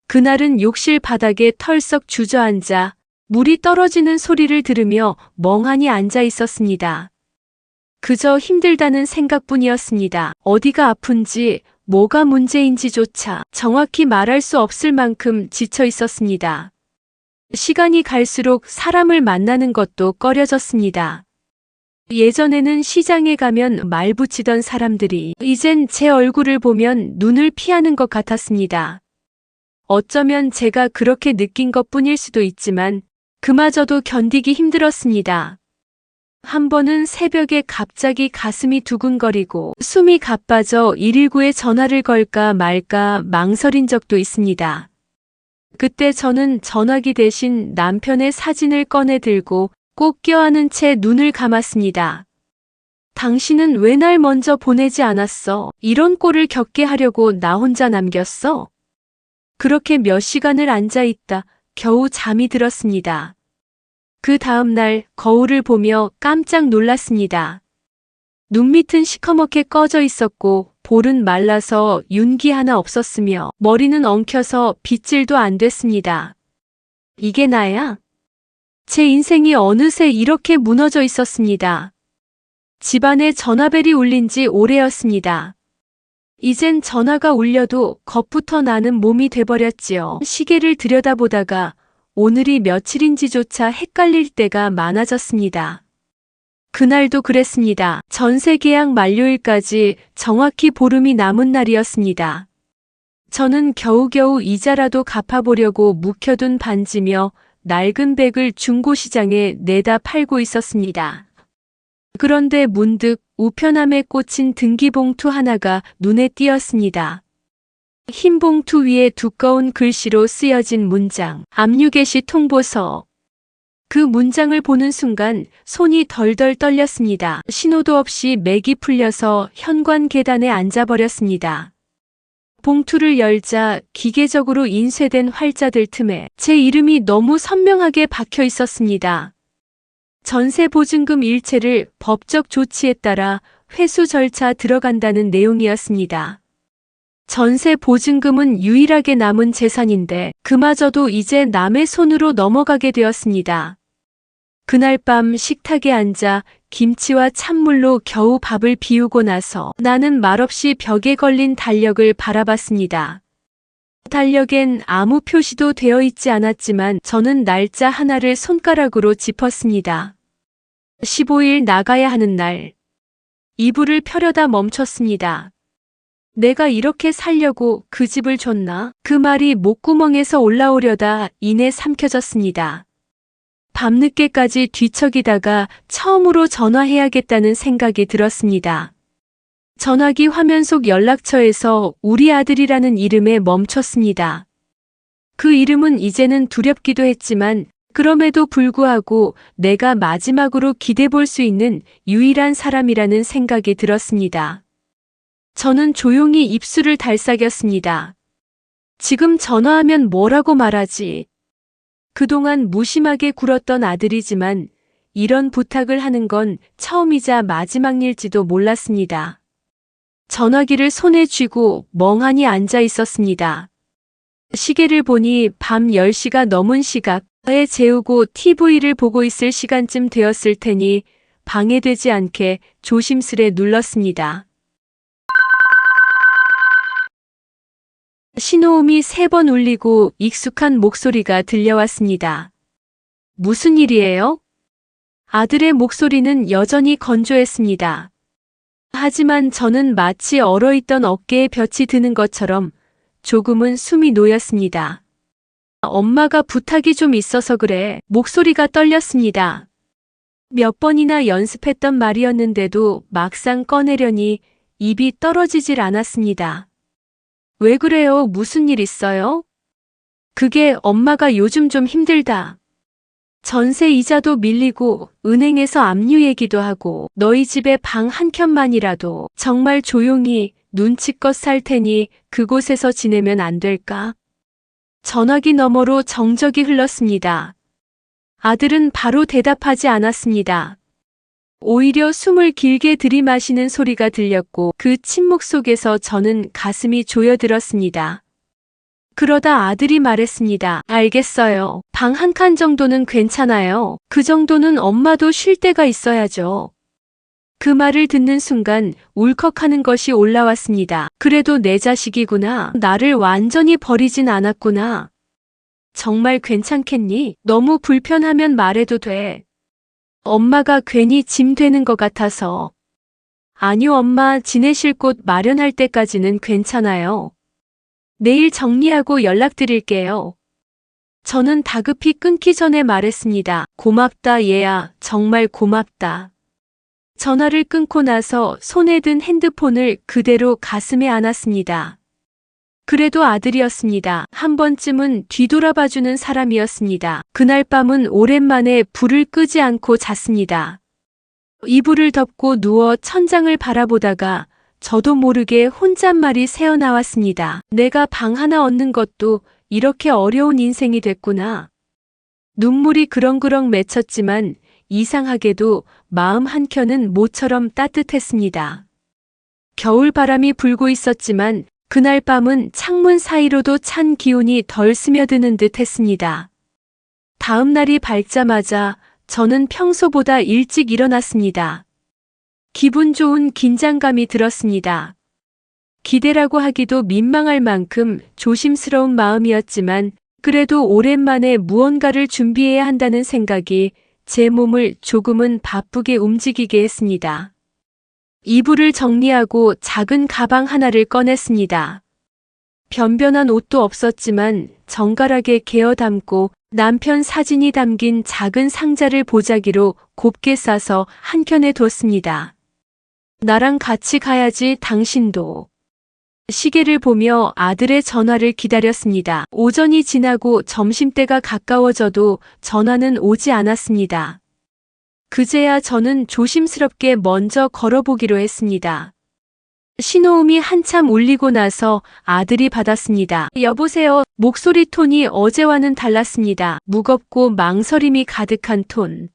그날은 욕실 바닥에 털썩 주저앉아 물이 떨어지는 소리를 들으며 멍하니 앉아 있었습니다. 그저 힘들다는 생각뿐이었습니다. 어디가 아픈지 뭐가 문제인지조차 정확히 말할 수 없을 만큼 지쳐 있었습니다. 시간이 갈수록 사람을 만나는 것도 꺼려졌습니다. 예전에는 시장에 가면 말 붙이던 사람들이 이젠 제 얼굴을 보면 눈을 피하는 것 같았습니다. 어쩌면 제가 그렇게 느낀 것뿐일 수도 있지만 그마저도 견디기 힘들었습니다. 한 번은 새벽에 갑자기 가슴이 두근거리고 숨이 가빠져 119에 전화를 걸까 말까 망설인 적도 있습니다. 그때 저는 전화기 대신 남편의 사진을 꺼내 들고 꼭 껴안은 채 눈을 감았습니다. 당신은 왜 날 먼저 보내지 않았어? 이런 꼴을 겪게 하려고 나 혼자 남겼어? 그렇게 몇 시간을 앉아 있다 겨우 잠이 들었습니다. 그 다음 날 거울을 보며 깜짝 놀랐습니다. 눈 밑은 시커멓게 꺼져 있었고 볼은 말라서 윤기 하나 없었으며 머리는 엉켜서 빗질도 안 됐습니다. 이게 나야? 제 인생이 어느새 이렇게 무너져 있었습니다. 집안에 전화벨이 울린 지 오래였습니다. 이젠 전화가 울려도 겁부터 나는 몸이 돼버렸지요. 시계를 들여다보다가 오늘이 며칠인지조차 헷갈릴 때가 많아졌습니다. 그날도 그랬습니다. 전세 계약 만료일까지 정확히 보름이 남은 날이었습니다. 저는 겨우겨우 이자라도 갚아보려고 묵혀둔 반지며 낡은 백을 중고시장에 내다 팔고 있었습니다. 그런데 문득 우편함에 꽂힌 등기봉투 하나가 눈에 띄었습니다. 흰 봉투 위에 두꺼운 글씨로 쓰여진 문장, 압류개시 통보서. 그 문장을 보는 순간 손이 덜덜 떨렸습니다. 신호도 없이 맥이 풀려서 현관 계단에 앉아버렸습니다. 봉투를 열자 기계적으로 인쇄된 활자들 틈에 제 이름이 너무 선명하게 박혀 있었습니다. 전세보증금 일체를 법적 조치에 따라 회수 절차 들어간다는 내용이었습니다. 전세보증금은 유일하게 남은 재산인데 그마저도 이제 남의 손으로 넘어가게 되었습니다. 그날 밤 식탁에 앉아 김치와 찬물로 겨우 밥을 비우고 나서 나는 말없이 벽에 걸린 달력을 바라봤습니다. 달력엔 아무 표시도 되어 있지 않았지만 저는 날짜 하나를 손가락으로 짚었습니다. 15일 나가야 하는 날. 이불을 펴려다 멈췄습니다. 내가 이렇게 살려고 그 집을 줬나? 그 말이 목구멍에서 올라오려다 이내 삼켜졌습니다. 밤늦게까지 뒤척이다가 처음으로 전화해야겠다는 생각이 들었습니다. 전화기 화면 속 연락처에서 우리 아들이라는 이름에 멈췄습니다. 그 이름은 이제는 두렵기도 했지만 그럼에도 불구하고 내가 마지막으로 기대볼 수 있는 유일한 사람이라는 생각이 들었습니다. 저는 조용히 입술을 달싹였습니다. 지금 전화하면 뭐라고 말하지? 그동안 무심하게 굴었던 아들이지만 이런 부탁을 하는 건 처음이자 마지막일지도 몰랐습니다. 전화기를 손에 쥐고 멍하니 앉아 있었습니다. 시계를 보니 밤 10시가 넘은 시각, 에 재우고 TV를 보고 있을 시간쯤 되었을 테니 방해되지 않게 조심스레 눌렀습니다. 신호음이 3번 울리고 익숙한 목소리가 들려왔습니다. 무슨 일이에요? 아들의 목소리는 여전히 건조했습니다. 하지만 저는 마치 얼어있던 어깨에 볕이 드는 것처럼 조금은 숨이 놓였습니다. 엄마가 부탁이 좀 있어서 그래. 목소리가 떨렸습니다. 몇 번이나 연습했던 말이었는데도 막상 꺼내려니 입이 떨어지질 않았습니다. 왜 그래요? 무슨 일 있어요? 그게 엄마가 요즘 좀 힘들다. 전세 이자도 밀리고 은행에서 압류 얘기도 하고 너희 집에 방 한 켠만이라도 정말 조용히 눈치껏 살 테니 그곳에서 지내면 안 될까? 전화기 너머로 정적이 흘렀습니다. 아들은 바로 대답하지 않았습니다. 오히려 숨을 길게 들이마시는 소리가 들렸고 그 침묵 속에서 저는 가슴이 조여들었습니다. 그러다 아들이 말했습니다. 알겠어요. 방 한 칸 정도는 괜찮아요. 그 정도는 엄마도 쉴 때가 있어야죠. 그 말을 듣는 순간 울컥하는 것이 올라왔습니다. 그래도 내 자식이구나. 나를 완전히 버리진 않았구나. 정말 괜찮겠니? 너무 불편하면 말해도 돼. 엄마가 괜히 짐 되는 것 같아서. 아니요, 엄마, 지내실 곳 마련할 때까지는 괜찮아요. 내일 정리하고 연락드릴게요. 저는 다급히 끊기 전에 말했습니다. 고맙다, 얘야. 정말 고맙다. 전화를 끊고 나서 손에 든 핸드폰을 그대로 가슴에 안았습니다. 그래도 아들이었습니다. 한 번쯤은 뒤돌아봐주는 사람이었습니다. 그날 밤은 오랜만에 불을 끄지 않고 잤습니다. 이불을 덮고 누워 천장을 바라보다가 저도 모르게 혼잣말이 새어나왔습니다. 내가 방 하나 얻는 것도 이렇게 어려운 인생이 됐구나. 눈물이 그렁그렁 맺혔지만 이상하게도 마음 한켠은 모처럼 따뜻했습니다. 겨울 바람이 불고 있었지만 그날 밤은 창문 사이로도 찬 기운이 덜 스며드는 듯 했습니다. 다음 날이 밝자마자 저는 평소보다 일찍 일어났습니다. 기분 좋은 긴장감이 들었습니다. 기대라고 하기도 민망할 만큼 조심스러운 마음이었지만 그래도 오랜만에 무언가를 준비해야 한다는 생각이 제 몸을 조금은 바쁘게 움직이게 했습니다. 이불을 정리하고 작은 가방 하나를 꺼냈습니다. 변변한 옷도 없었지만 정갈하게 개어 담고 남편 사진이 담긴 작은 상자를 보자기로 곱게 싸서 한켠에 뒀습니다. 나랑 같이 가야지, 당신도. 시계를 보며 아들의 전화를 기다렸습니다. 오전이 지나고 점심때가 가까워져도 전화는 오지 않았습니다. 그제야 저는 조심스럽게 먼저 걸어보기로 했습니다. 신호음이 한참 울리고 나서 아들이 받았습니다. 여보세요. 목소리 톤이 어제와는 달랐습니다. 무겁고 망설임이 가득한 톤.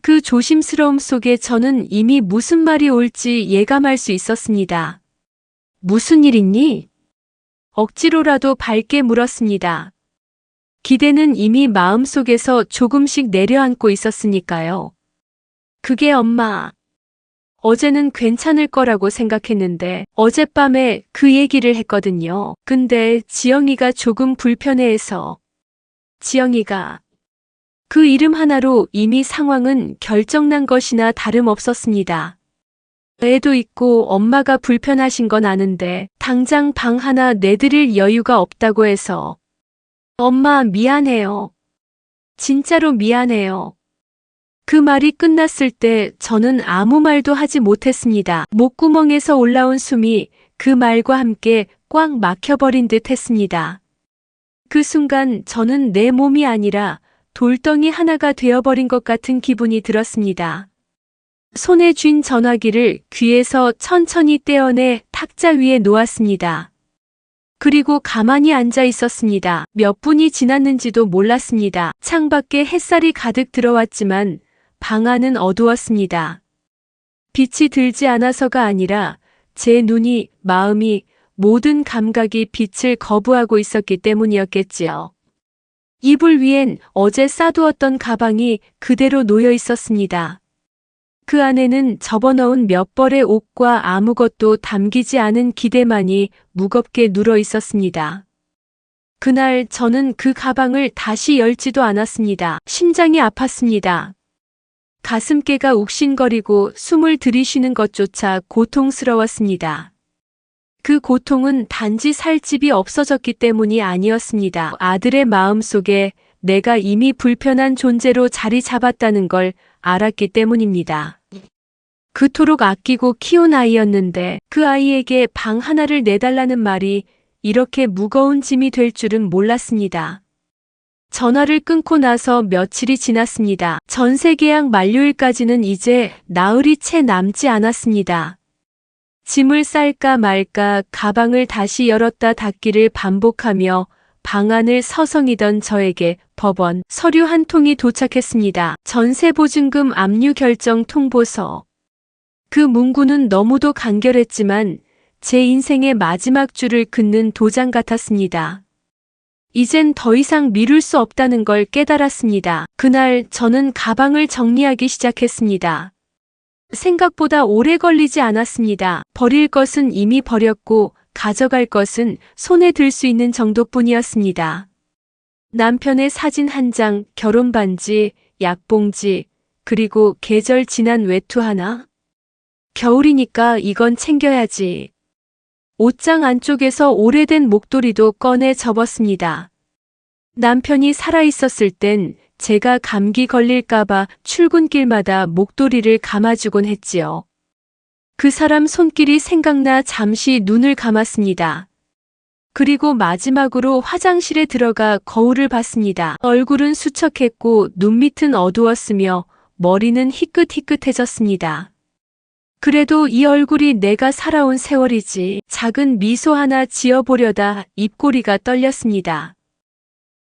그 조심스러움 속에 저는 이미 무슨 말이 올지 예감할 수 있었습니다. 무슨 일 있니? 억지로라도 밝게 물었습니다. 기대는 이미 마음속에서 조금씩 내려앉고 있었으니까요. 그게 엄마. 어제는 괜찮을 거라고 생각했는데 어젯밤에 그 얘기를 했거든요. 근데 지영이가 조금 불편해해서. 지영이가. 그 이름 하나로 이미 상황은 결정난 것이나 다름없었습니다. 애도 있고 엄마가 불편하신 건 아는데 당장 방 하나 내드릴 여유가 없다고 해서. 엄마, 미안해요. 진짜로 미안해요. 그 말이 끝났을 때 저는 아무 말도 하지 못했습니다. 목구멍에서 올라온 숨이 그 말과 함께 꽉 막혀버린 듯 했습니다. 그 순간 저는 내 몸이 아니라 돌덩이 하나가 되어버린 것 같은 기분이 들었습니다. 손에 쥔 전화기를 귀에서 천천히 떼어내 탁자 위에 놓았습니다. 그리고 가만히 앉아 있었습니다. 몇 분이 지났는지도 몰랐습니다. 창밖에 햇살이 가득 들어왔지만 방 안은 어두웠습니다. 빛이 들지 않아서가 아니라 제 눈이, 마음이, 모든 감각이 빛을 거부하고 있었기 때문이었겠지요. 이불 위엔 어제 싸두었던 가방이 그대로 놓여 있었습니다. 그 안에는 접어넣은 몇 벌의 옷과 아무것도 담기지 않은 기대만이 무겁게 눌어 있었습니다. 그날 저는 그 가방을 다시 열지도 않았습니다. 심장이 아팠습니다. 가슴께가 욱신거리고 숨을 들이쉬는 것조차 고통스러웠습니다. 그 고통은 단지 살 집이 없어졌기 때문이 아니었습니다. 아들의 마음속에 내가 이미 불편한 존재로 자리 잡았다는 걸 알았기 때문입니다. 그토록 아끼고 키운 아이였는데 그 아이에게 방 하나를 내달라는 말이 이렇게 무거운 짐이 될 줄은 몰랐습니다. 전화를 끊고 나서 며칠이 지났습니다. 전세 계약 만료일까지는 이제 나흘이 채 남지 않았습니다. 짐을 쌀까 말까 가방을 다시 열었다 닫기를 반복하며 방 안을 서성이던 저에게 법원 서류 한 통이 도착했습니다. 전세보증금 압류 결정 통보서. 그 문구는 너무도 간결했지만 제 인생의 마지막 줄을 긋는 도장 같았습니다. 이젠 더 이상 미룰 수 없다는 걸 깨달았습니다. 그날 저는 가방을 정리하기 시작했습니다. 생각보다 오래 걸리지 않았습니다. 버릴 것은 이미 버렸고 가져갈 것은 손에 들 수 있는 정도뿐이었습니다. 남편의 사진 한 장, 결혼 반지, 약봉지, 그리고 계절 지난 외투 하나? 겨울이니까 이건 챙겨야지. 옷장 안쪽에서 오래된 목도리도 꺼내 접었습니다. 남편이 살아있었을 땐 제가 감기 걸릴까봐 출근길마다 목도리를 감아주곤 했지요. 그 사람 손길이 생각나 잠시 눈을 감았습니다. 그리고 마지막으로 화장실에 들어가 거울을 봤습니다. 얼굴은 수척했고 눈밑은 어두웠으며 머리는 희끗희끗해졌습니다. 그래도 이 얼굴이 내가 살아온 세월이지. 작은 미소 하나 지어보려다 입꼬리가 떨렸습니다.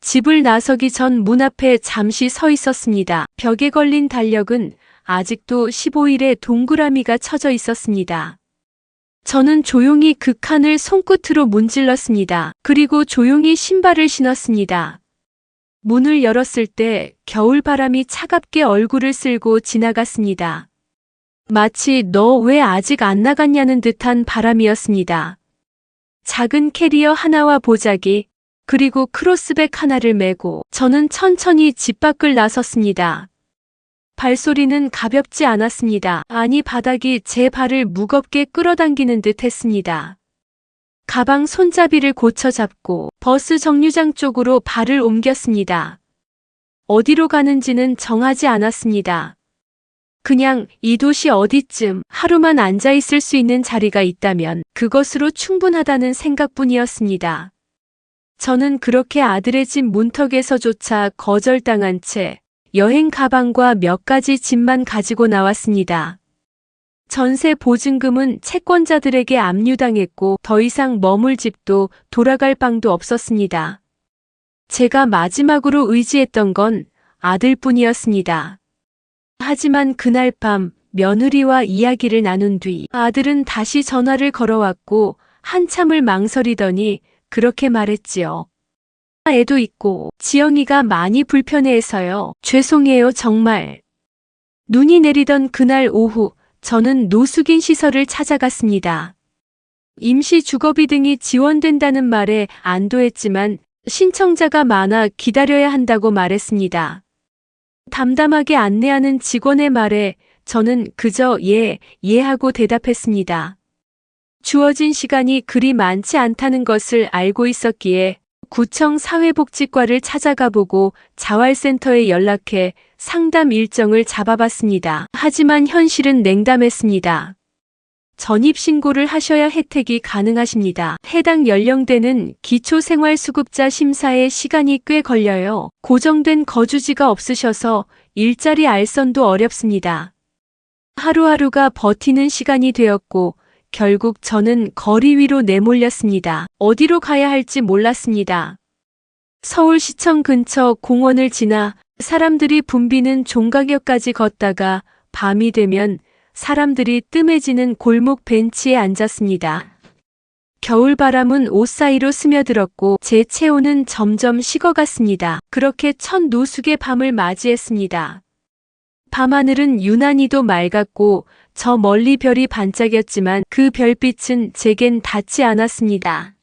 집을 나서기 전 문 앞에 잠시 서 있었습니다. 벽에 걸린 달력은 아직도 15일의 동그라미가 쳐져 있었습니다. 저는 조용히 그 칸을 손끝으로 문질렀습니다. 그리고 조용히 신발을 신었습니다. 문을 열었을 때 겨울바람이 차갑게 얼굴을 쓸고 지나갔습니다. 마치 너 왜 아직 안 나갔냐는 듯한 바람이었습니다. 작은 캐리어 하나와 보자기, 그리고 크로스백 하나를 메고 저는 천천히 집 밖을 나섰습니다. 발소리는 가볍지 않았습니다. 아니, 바닥이 제 발을 무겁게 끌어당기는 듯 했습니다. 가방 손잡이를 고쳐 잡고 버스 정류장 쪽으로 발을 옮겼습니다. 어디로 가는지는 정하지 않았습니다. 그냥 이 도시 어디쯤 하루만 앉아 있을 수 있는 자리가 있다면 그것으로 충분하다는 생각뿐이었습니다. 저는 그렇게 아들의 집 문턱에서조차 거절당한 채 여행 가방과 몇 가지 짐만 가지고 나왔습니다. 전세 보증금은 채권자들에게 압류당했고 더 이상 머물 집도 돌아갈 방도 없었습니다. 제가 마지막으로 의지했던 건 아들뿐이었습니다. 하지만 그날 밤 며느리와 이야기를 나눈 뒤 아들은 다시 전화를 걸어왔고 한참을 망설이더니 그렇게 말했지요. 애도 있고 지영이가 많이 불편해해서요. 죄송해요, 정말. 눈이 내리던 그날 오후 저는 노숙인 시설을 찾아갔습니다. 임시 주거비 등이 지원된다는 말에 안도했지만 신청자가 많아 기다려야 한다고 말했습니다. 담담하게 안내하는 직원의 말에 저는 그저 예 하고 대답했습니다. 주어진 시간이 그리 많지 않다는 것을 알고 있었기에 구청 사회복지과를 찾아가 보고 자활센터에 연락해 상담 일정을 잡아봤습니다. 하지만 현실은 냉담했습니다. 전입신고를 하셔야 혜택이 가능하십니다. 해당 연령대는 기초생활수급자 심사에 시간이 꽤 걸려요. 고정된 거주지가 없으셔서 일자리 알선도 어렵습니다. 하루하루가 버티는 시간이 되었고 결국 저는 거리 위로 내몰렸습니다. 어디로 가야 할지 몰랐습니다. 서울시청 근처 공원을 지나 사람들이 붐비는 종각역까지 걷다가 밤이 되면 사람들이 뜸해지는 골목 벤치에 앉았습니다. 겨울바람은 옷 사이로 스며들었고 제 체온은 점점 식어갔습니다. 그렇게 첫 노숙의 밤을 맞이했습니다. 밤하늘은 유난히도 맑았고 저 멀리 별이 반짝였지만 그 별빛은 제겐 닿지 않았습니다.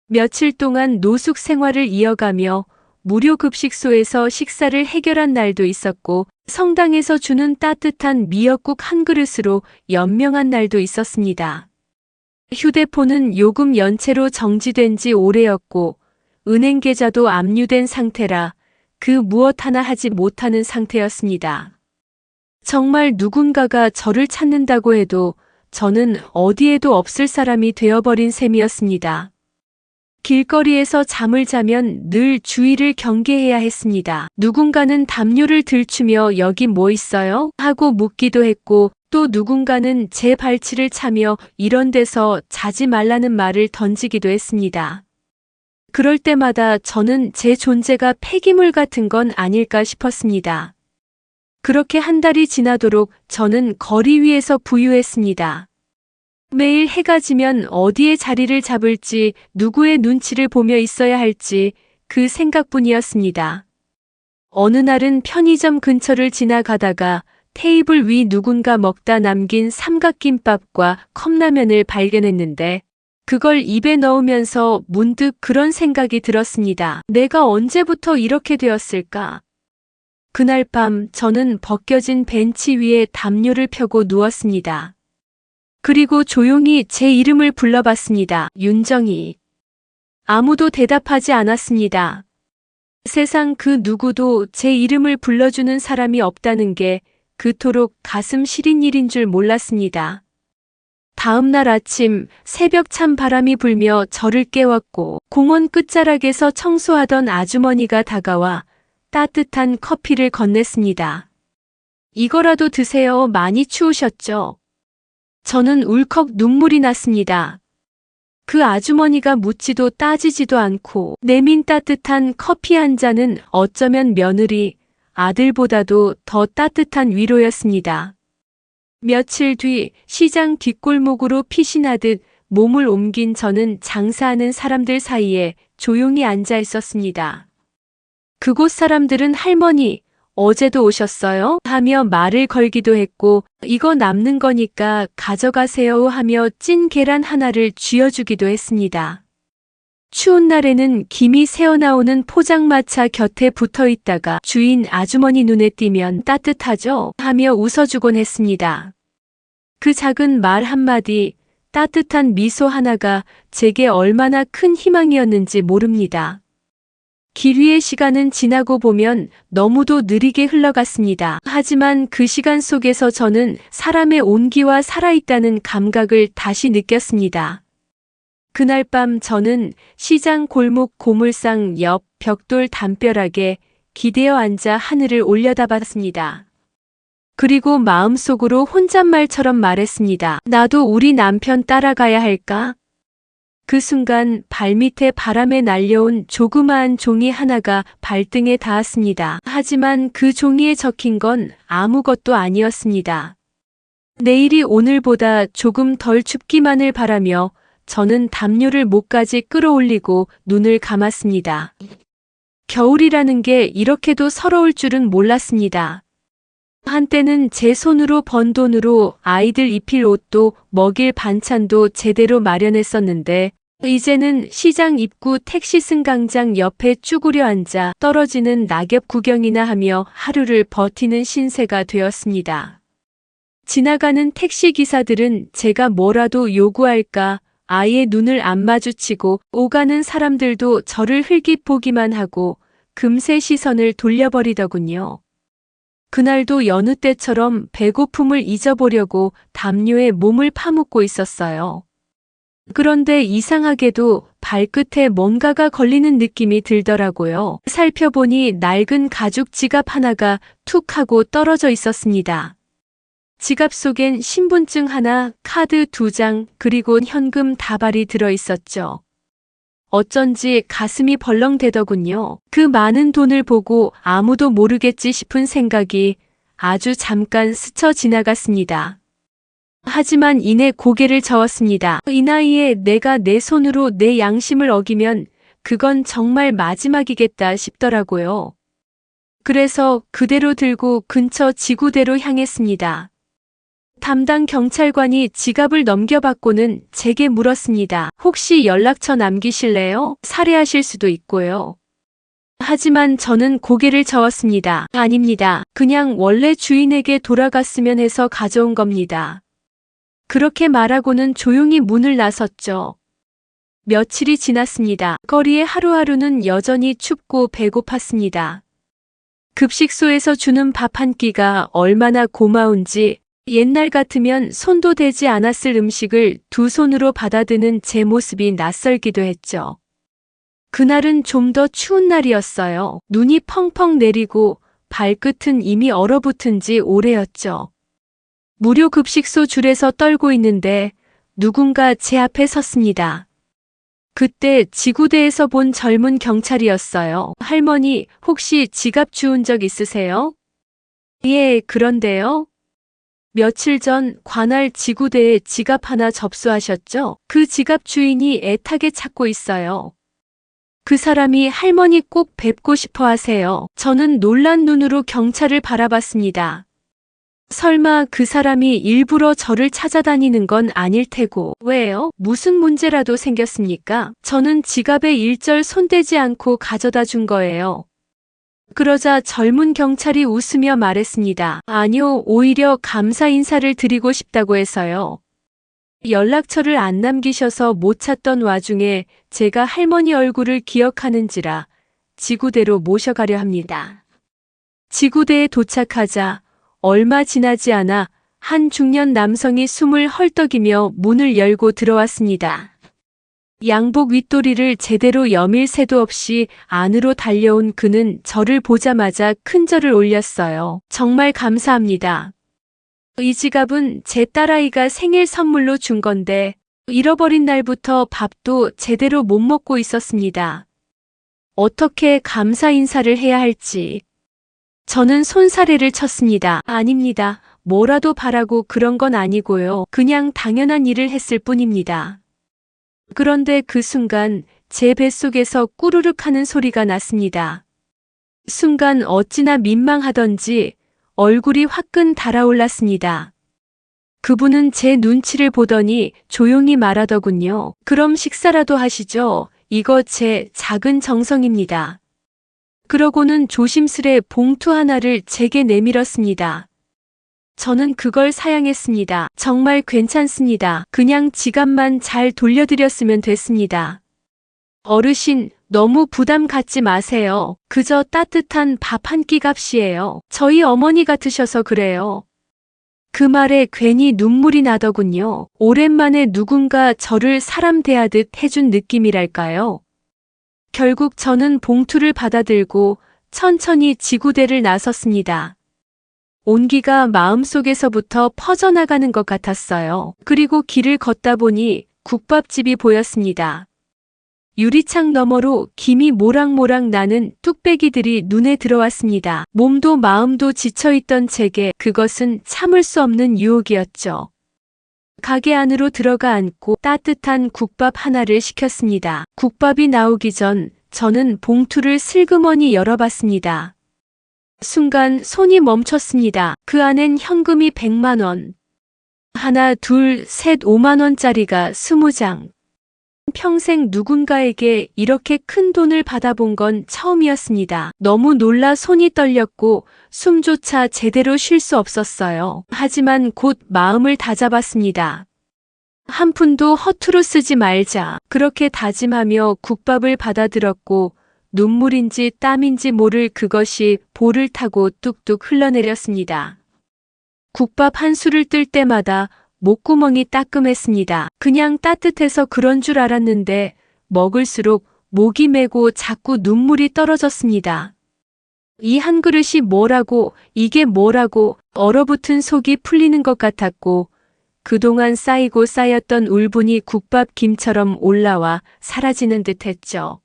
며칠 동안 노숙 생활을 이어가며 무료 급식소에서 식사를 해결한 날도 있었고 성당에서 주는 따뜻한 미역국 한 그릇으로 연명한 날도 있었습니다. 휴대폰은 요금 연체로 정지된 지 오래였고 은행 계좌도 압류된 상태라 그 무엇 하나 하지 못하는 상태였습니다. 정말 누군가가 저를 찾는다고 해도 저는 어디에도 없을 사람이 되어버린 셈이었습니다. 길거리에서 잠을 자면 늘 주의를 경계해야 했습니다. 누군가는 담요를 들추며 여기 뭐 있어요? 하고 묻기도 했고 또 누군가는 제 발치를 차며 이런 데서 자지 말라는 말을 던지기도 했습니다. 그럴 때마다 저는 제 존재가 폐기물 같은 건 아닐까 싶었습니다. 그렇게 한 달이 지나도록 저는 거리 위에서 부유했습니다. 매일 해가 지면 어디에 자리를 잡을지 누구의 눈치를 보며 있어야 할지 그 생각뿐이었습니다. 어느 날은 편의점 근처를 지나가다가 테이블 위 누군가 먹다 남긴 삼각김밥과 컵라면을 발견했는데 그걸 입에 넣으면서 문득 그런 생각이 들었습니다. 내가 언제부터 이렇게 되었을까? 그날 밤 저는 벗겨진 벤치 위에 담요를 펴고 누웠습니다. 그리고 조용히 제 이름을 불러봤습니다. 윤정희. 아무도 대답하지 않았습니다. 세상 그 누구도 제 이름을 불러주는 사람이 없다는 게 그토록 가슴 시린 일인 줄 몰랐습니다. 다음 날 아침 새벽 찬 바람이 불며 저를 깨웠고 공원 끝자락에서 청소하던 아주머니가 다가와 따뜻한 커피를 건넸습니다. 이거라도 드세요. 많이 추우셨죠? 저는 울컥 눈물이 났습니다. 그 아주머니가 묻지도 따지지도 않고 내민 따뜻한 커피 한 잔은 어쩌면 며느리, 아들보다도 더 따뜻한 위로였습니다. 며칠 뒤 시장 뒷골목으로 피신하듯 몸을 옮긴 저는 장사하는 사람들 사이에 조용히 앉아 있었습니다. 그곳 사람들은 할머니, 어제도 오셨어요? 하며 말을 걸기도 했고 이거 남는 거니까 가져가세요 하며 찐 계란 하나를 쥐어주기도 했습니다. 추운 날에는 김이 새어나오는 포장마차 곁에 붙어 있다가 주인 아주머니 눈에 띄면 따뜻하죠? 하며 웃어주곤 했습니다. 그 작은 말 한마디, 따뜻한 미소 하나가 제게 얼마나 큰 희망이었는지 모릅니다. 길 위의 시간은 지나고 보면 너무도 느리게 흘러갔습니다. 하지만 그 시간 속에서 저는 사람의 온기와 살아있다는 감각을 다시 느꼈습니다. 그날 밤 저는 시장 골목 고물상 옆 벽돌 담벼락에 기대어 앉아 하늘을 올려다봤습니다. 그리고 마음속으로 혼잣말처럼 말했습니다. 나도 우리 남편 따라가야 할까? 그 순간 발밑에 바람에 날려온 조그마한 종이 하나가 발등에 닿았습니다. 하지만 그 종이에 적힌 건 아무것도 아니었습니다. 내일이 오늘보다 조금 덜 춥기만을 바라며 저는 담요를 목까지 끌어올리고 눈을 감았습니다. 겨울이라는 게 이렇게도 서러울 줄은 몰랐습니다. 한때는 제 손으로 번 돈으로 아이들 입힐 옷도 먹일 반찬도 제대로 마련했었는데 이제는 시장 입구 택시 승강장 옆에 쭈그려 앉아 떨어지는 낙엽 구경이나 하며 하루를 버티는 신세가 되었습니다. 지나가는 택시 기사들은 제가 뭐라도 요구할까 아예 눈을 안 마주치고 오가는 사람들도 저를 흘깃 보기만 하고 금세 시선을 돌려버리더군요. 그날도 여느 때처럼 배고픔을 잊어보려고 담요에 몸을 파묻고 있었어요. 그런데 이상하게도 발끝에 뭔가가 걸리는 느낌이 들더라고요. 살펴보니 낡은 가죽 지갑 하나가 툭 하고 떨어져 있었습니다. 지갑 속엔 신분증 하나, 카드 2장, 그리고 현금 다발이 들어 있었죠. 어쩐지 가슴이 벌렁대더군요. 그 많은 돈을 보고 아무도 모르겠지 싶은 생각이 아주 잠깐 스쳐 지나갔습니다. 하지만 이내 고개를 저었습니다. 이 나이에 내가 내 손으로 내 양심을 어기면 그건 정말 마지막이겠다 싶더라고요. 그래서 그대로 들고 근처 지구대로 향했습니다. 담당 경찰관이 지갑을 넘겨받고는 제게 물었습니다. 혹시 연락처 남기실래요? 살해하실 수도 있고요. 하지만 저는 고개를 저었습니다. 아닙니다. 그냥 원래 주인에게 돌아갔으면 해서 가져온 겁니다. 그렇게 말하고는 조용히 문을 나섰죠. 며칠이 지났습니다. 거리의 하루하루는 여전히 춥고 배고팠습니다. 급식소에서 주는 밥 한 끼가 얼마나 고마운지 옛날 같으면 손도 대지 않았을 음식을 두 손으로 받아드는 제 모습이 낯설기도 했죠. 그날은 좀 더 추운 날이었어요. 눈이 펑펑 내리고 발끝은 이미 얼어붙은 지 오래였죠. 무료 급식소 줄에서 떨고 있는데 누군가 제 앞에 섰습니다. 그때 지구대에서 본 젊은 경찰이었어요. 할머니, 혹시 지갑 주운 적 있으세요? 예, 그런데요. 며칠 전 관할 지구대에 지갑 하나 접수하셨죠? 그 지갑 주인이 애타게 찾고 있어요. 그 사람이 할머니 꼭 뵙고 싶어 하세요. 저는 놀란 눈으로 경찰을 바라봤습니다. 설마 그 사람이 일부러 저를 찾아다니는 건 아닐 테고. 왜요? 무슨 문제라도 생겼습니까? 저는 지갑에 일절 손대지 않고 가져다 준 거예요. 그러자 젊은 경찰이 웃으며 말했습니다. 아니요, 오히려 감사 인사를 드리고 싶다고 해서요. 연락처를 안 남기셔서 못 찾던 와중에 제가 할머니 얼굴을 기억하는지라 지구대로 모셔가려 합니다. 지구대에 도착하자 얼마 지나지 않아 한 중년 남성이 숨을 헐떡이며 문을 열고 들어왔습니다. 양복 윗도리를 제대로 여밀 새도 없이 안으로 달려온 그는 저를 보자마자 큰 절을 올렸어요. 정말 감사합니다. 이 지갑은 제 딸아이가 생일 선물로 준 건데 잃어버린 날부터 밥도 제대로 못 먹고 있었습니다. 어떻게 감사 인사를 해야 할지. 저는 손사래를 쳤습니다. 아닙니다. 뭐라도 바라고 그런 건 아니고요. 그냥 당연한 일을 했을 뿐입니다. 그런데 그 순간 제 뱃속에서 꾸르륵 하는 소리가 났습니다. 순간 어찌나 민망하던지 얼굴이 화끈 달아올랐습니다. 그분은 제 눈치를 보더니 조용히 말하더군요. 그럼 식사라도 하시죠. 이거 제 작은 정성입니다. 그러고는 조심스레 봉투 하나를 제게 내밀었습니다. 저는 그걸 사양했습니다. 정말 괜찮습니다. 그냥 지갑만 잘 돌려드렸으면 됐습니다. 어르신, 너무 부담 갖지 마세요. 그저 따뜻한 밥 한 끼 값이에요. 저희 어머니 같으셔서 그래요. 그 말에 괜히 눈물이 나더군요. 오랜만에 누군가 저를 사람 대하듯 해준 느낌이랄까요. 결국 저는 봉투를 받아들고 천천히 지구대를 나섰습니다. 온기가 마음속에서부터 퍼져나가는 것 같았어요. 그리고 길을 걷다 보니 국밥집이 보였습니다. 유리창 너머로 김이 모락모락 나는 뚝배기들이 눈에 들어왔습니다. 몸도 마음도 지쳐있던 제게 그것은 참을 수 없는 유혹이었죠. 가게 안으로 들어가 앉고 따뜻한 국밥 하나를 시켰습니다. 국밥이 나오기 전 저는 봉투를 슬그머니 열어봤습니다. 순간 손이 멈췄습니다. 그 안엔 현금이 100만 원. 하나, 둘, 셋, 5만 원짜리가 20장. 평생 누군가에게 이렇게 큰 돈을 받아본 건 처음이었습니다. 너무 놀라 손이 떨렸고 숨조차 제대로 쉴 수 없었어요. 하지만 곧 마음을 다잡았습니다. 한 푼도 허투루 쓰지 말자. 그렇게 다짐하며 국밥을 받아들었고 눈물인지 땀인지 모를 그것이 볼을 타고 뚝뚝 흘러내렸습니다. 국밥 한 술을 뜰 때마다 목구멍이 따끔했습니다. 그냥 따뜻해서 그런 줄 알았는데 먹을수록 목이 메고 자꾸 눈물이 떨어졌습니다. 이 한 그릇이 뭐라고, 이게 뭐라고 얼어붙은 속이 풀리는 것 같았고 그동안 쌓이고 쌓였던 울분이 국밥 김처럼 올라와 사라지는 듯했죠.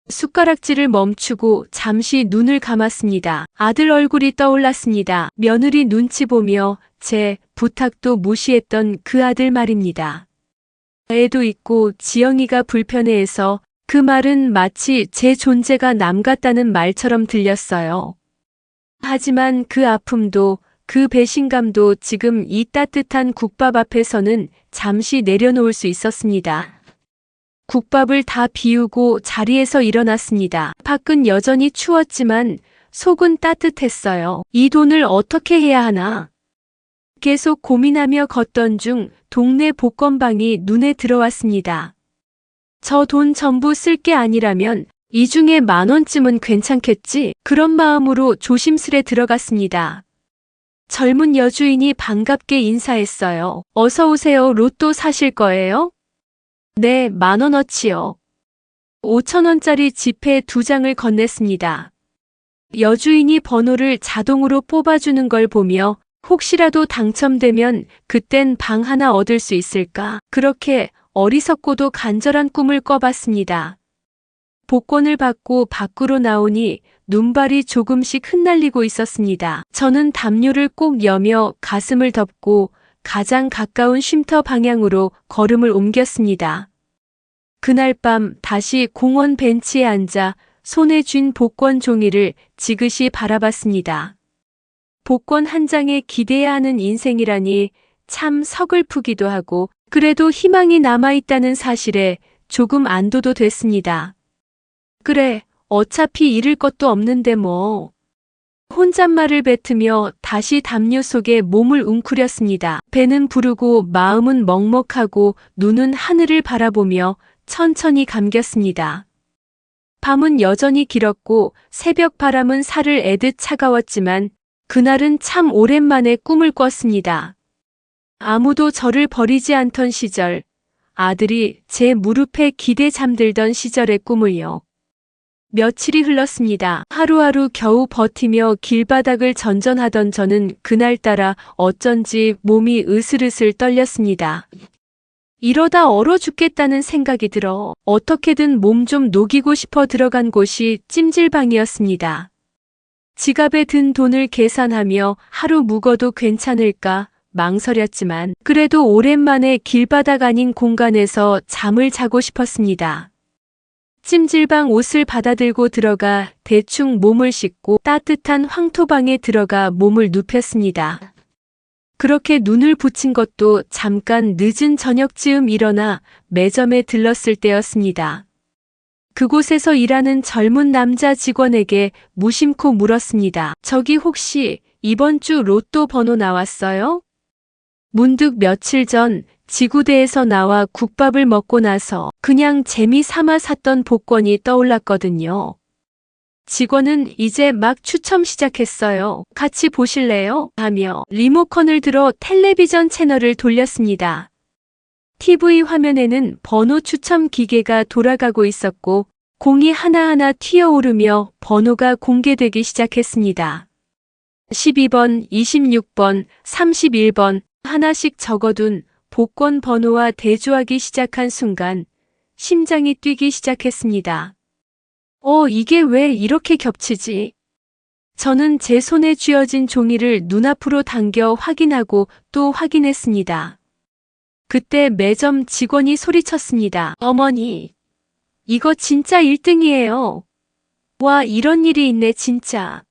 숟가락질을 멈추고 잠시 눈을 감았습니다. 아들 얼굴이 떠올랐습니다. 며느리 눈치 보며 제 부탁도 무시했던 그 아들 말입니다. 애도 있고 지영이가 불편해해서 그 말은 마치 제 존재가 남 같다는 말처럼 들렸어요. 하지만 그 아픔도 그 배신감도 지금 이 따뜻한 국밥 앞에서는 잠시 내려놓을 수 있었습니다. 국밥을 다 비우고 자리에서 일어났습니다. 밖은 여전히 추웠지만 속은 따뜻했어요. 이 돈을 어떻게 해야 하나? 계속 고민하며 걷던 중 동네 복권방이 눈에 들어왔습니다. 저 돈 전부 쓸 게 아니라면 이 중에 10,000원쯤은 괜찮겠지? 그런 마음으로 조심스레 들어갔습니다. 젊은 여주인이 반갑게 인사했어요. 어서 오세요. 로또 사실 거예요? 네, 10,000원어치요. 5,000원짜리 지폐 2장을 건넸습니다. 여주인이 번호를 자동으로 뽑아주는 걸 보며 혹시라도 당첨되면 그땐 방 하나 얻을 수 있을까? 그렇게 어리석고도 간절한 꿈을 꿔봤습니다. 복권을 받고 밖으로 나오니 눈발이 조금씩 흩날리고 있었습니다. 저는 담요를 꼭 여며 가슴을 덮고 가장 가까운 쉼터 방향으로 걸음을 옮겼습니다. 그날 밤 다시 공원 벤치에 앉아 손에 쥔 복권 종이를 지그시 바라봤습니다. 복권 한 장에 기대야 하는 인생이라니 참 서글프기도 하고 그래도 희망이 남아있다는 사실에 조금 안도도 됐습니다. 그래, 어차피 잃을 것도 없는데 뭐. 혼잣말을 뱉으며 다시 담요 속에 몸을 웅크렸습니다. 배는 부르고 마음은 먹먹하고 눈은 하늘을 바라보며 천천히 감겼습니다. 밤은 여전히 길었고 새벽 바람은 살을 애듯 차가웠지만 그날은 참 오랜만에 꿈을 꿨습니다. 아무도 저를 버리지 않던 시절, 아들이 제 무릎에 기대 잠들던 시절의 꿈을요. 며칠이 흘렀습니다. 하루하루 겨우 버티며 길바닥을 전전하던 저는 그날따라 어쩐지 몸이 으슬으슬 떨렸습니다. 이러다 얼어 죽겠다는 생각이 들어 어떻게든 몸 좀 녹이고 싶어 들어간 곳이 찜질방이었습니다. 지갑에 든 돈을 계산하며 하루 묵어도 괜찮을까 망설였지만 그래도 오랜만에 길바닥 아닌 공간에서 잠을 자고 싶었습니다. 찜질방 옷을 받아들고 들어가 대충 몸을 씻고 따뜻한 황토방에 들어가 몸을 눕혔습니다. 그렇게 눈을 붙인 것도 잠깐 늦은 저녁쯤 일어나 매점에 들렀을 때였습니다. 그곳에서 일하는 젊은 남자 직원에게 무심코 물었습니다. 저기 혹시 이번 주 로또 번호 나왔어요? 문득 며칠 전 지구대에서 나와 국밥을 먹고 나서 그냥 재미 삼아 샀던 복권이 떠올랐거든요. 직원은 이제 막 추첨 시작했어요. 같이 보실래요? 하며 리모컨을 들어 텔레비전 채널을 돌렸습니다. TV 화면에는 번호 추첨 기계가 돌아가고 있었고 공이 하나하나 튀어오르며 번호가 공개되기 시작했습니다. 12번, 26번, 31번 하나씩 적어둔 복권 번호와 대조하기 시작한 순간 심장이 뛰기 시작했습니다. 이게 왜 이렇게 겹치지? 저는 제 손에 쥐어진 종이를 눈앞으로 당겨 확인하고 또 확인했습니다. 그때 매점 직원이 소리쳤습니다. 어머니, 이거 진짜 1등이에요. 와, 이런 일이 있네 진짜.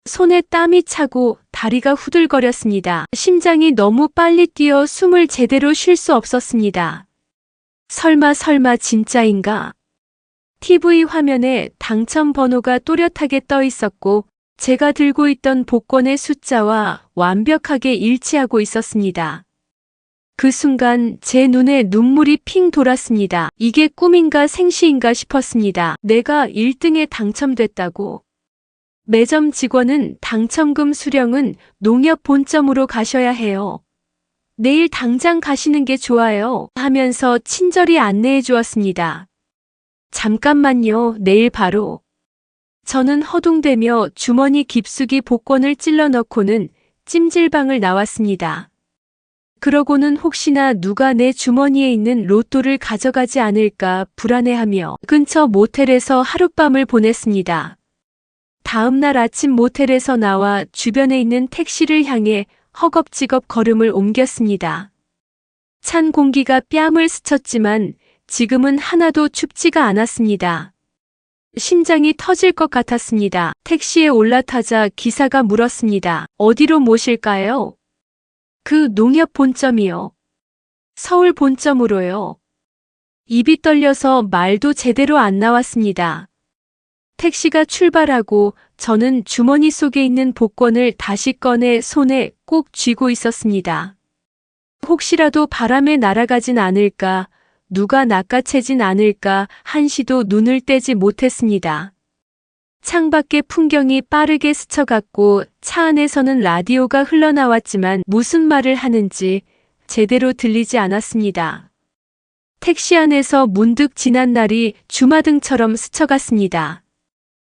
손에 땀이 차고 다리가 후들거렸습니다. 심장이 너무 빨리 뛰어 숨을 제대로 쉴 수 없었습니다. 설마 진짜인가? TV 화면에 당첨 번호가 또렷하게 떠 있었고 제가 들고 있던 복권의 숫자와 완벽하게 일치하고 있었습니다. 그 순간 제 눈에 눈물이 핑 돌았습니다. 이게 꿈인가 생시인가 싶었습니다. 내가 1등에 당첨됐다고. 매점 직원은 당첨금 수령은 농협 본점으로 가셔야 해요. 내일 당장 가시는 게 좋아요. 하면서 친절히 안내해 주었습니다. 잠깐만요. 내일 바로. 저는 허둥대며 주머니 깊숙이 복권을 찔러 넣고는 찜질방을 나왔습니다. 그러고는 혹시나 누가 내 주머니에 있는 로또를 가져가지 않을까 불안해하며 근처 모텔에서 하룻밤을 보냈습니다. 다음 날 아침 모텔에서 나와 주변에 있는 택시를 향해 허겁지겁 걸음을 옮겼습니다. 찬 공기가 뺨을 스쳤지만 지금은 하나도 춥지가 않았습니다. 심장이 터질 것 같았습니다. 택시에 올라타자 기사가 물었습니다. 어디로 모실까요? 그 농협 본점이요. 서울 본점으로요. 입이 떨려서 말도 제대로 안 나왔습니다. 택시가 출발하고 저는 주머니 속에 있는 복권을 다시 꺼내 손에 꼭 쥐고 있었습니다. 혹시라도 바람에 날아가진 않을까, 누가 낚아채진 않을까 한시도 눈을 떼지 못했습니다. 창밖의 풍경이 빠르게 스쳐갔고 차 안에서는 라디오가 흘러나왔지만 무슨 말을 하는지 제대로 들리지 않았습니다. 택시 안에서 문득 지난 날이 주마등처럼 스쳐갔습니다.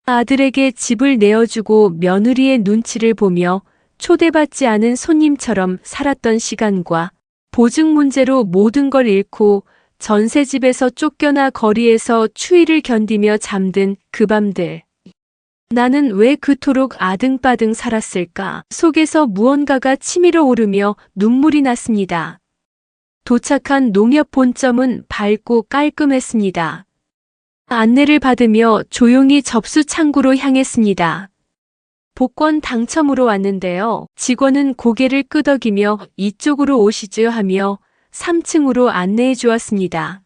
아들에게 집을 내어주고 며느리의 눈치를 보며 초대받지 않은 손님처럼 살았던 시간과 보증 문제로 모든 걸 잃고 전셋집에서 쫓겨나 거리에서 추위를 견디며 잠든 그 밤들. 나는 왜 그토록 아등바등 살았을까? 속에서 무언가가 치밀어 오르며 눈물이 났습니다. 도착한 농협 본점은 밝고 깔끔했습니다. 안내를 받으며 조용히 접수 창구로 향했습니다. 복권 당첨으로 왔는데요. 직원은 고개를 끄덕이며 이쪽으로 오시죠 하며 3층으로 안내해 주었습니다.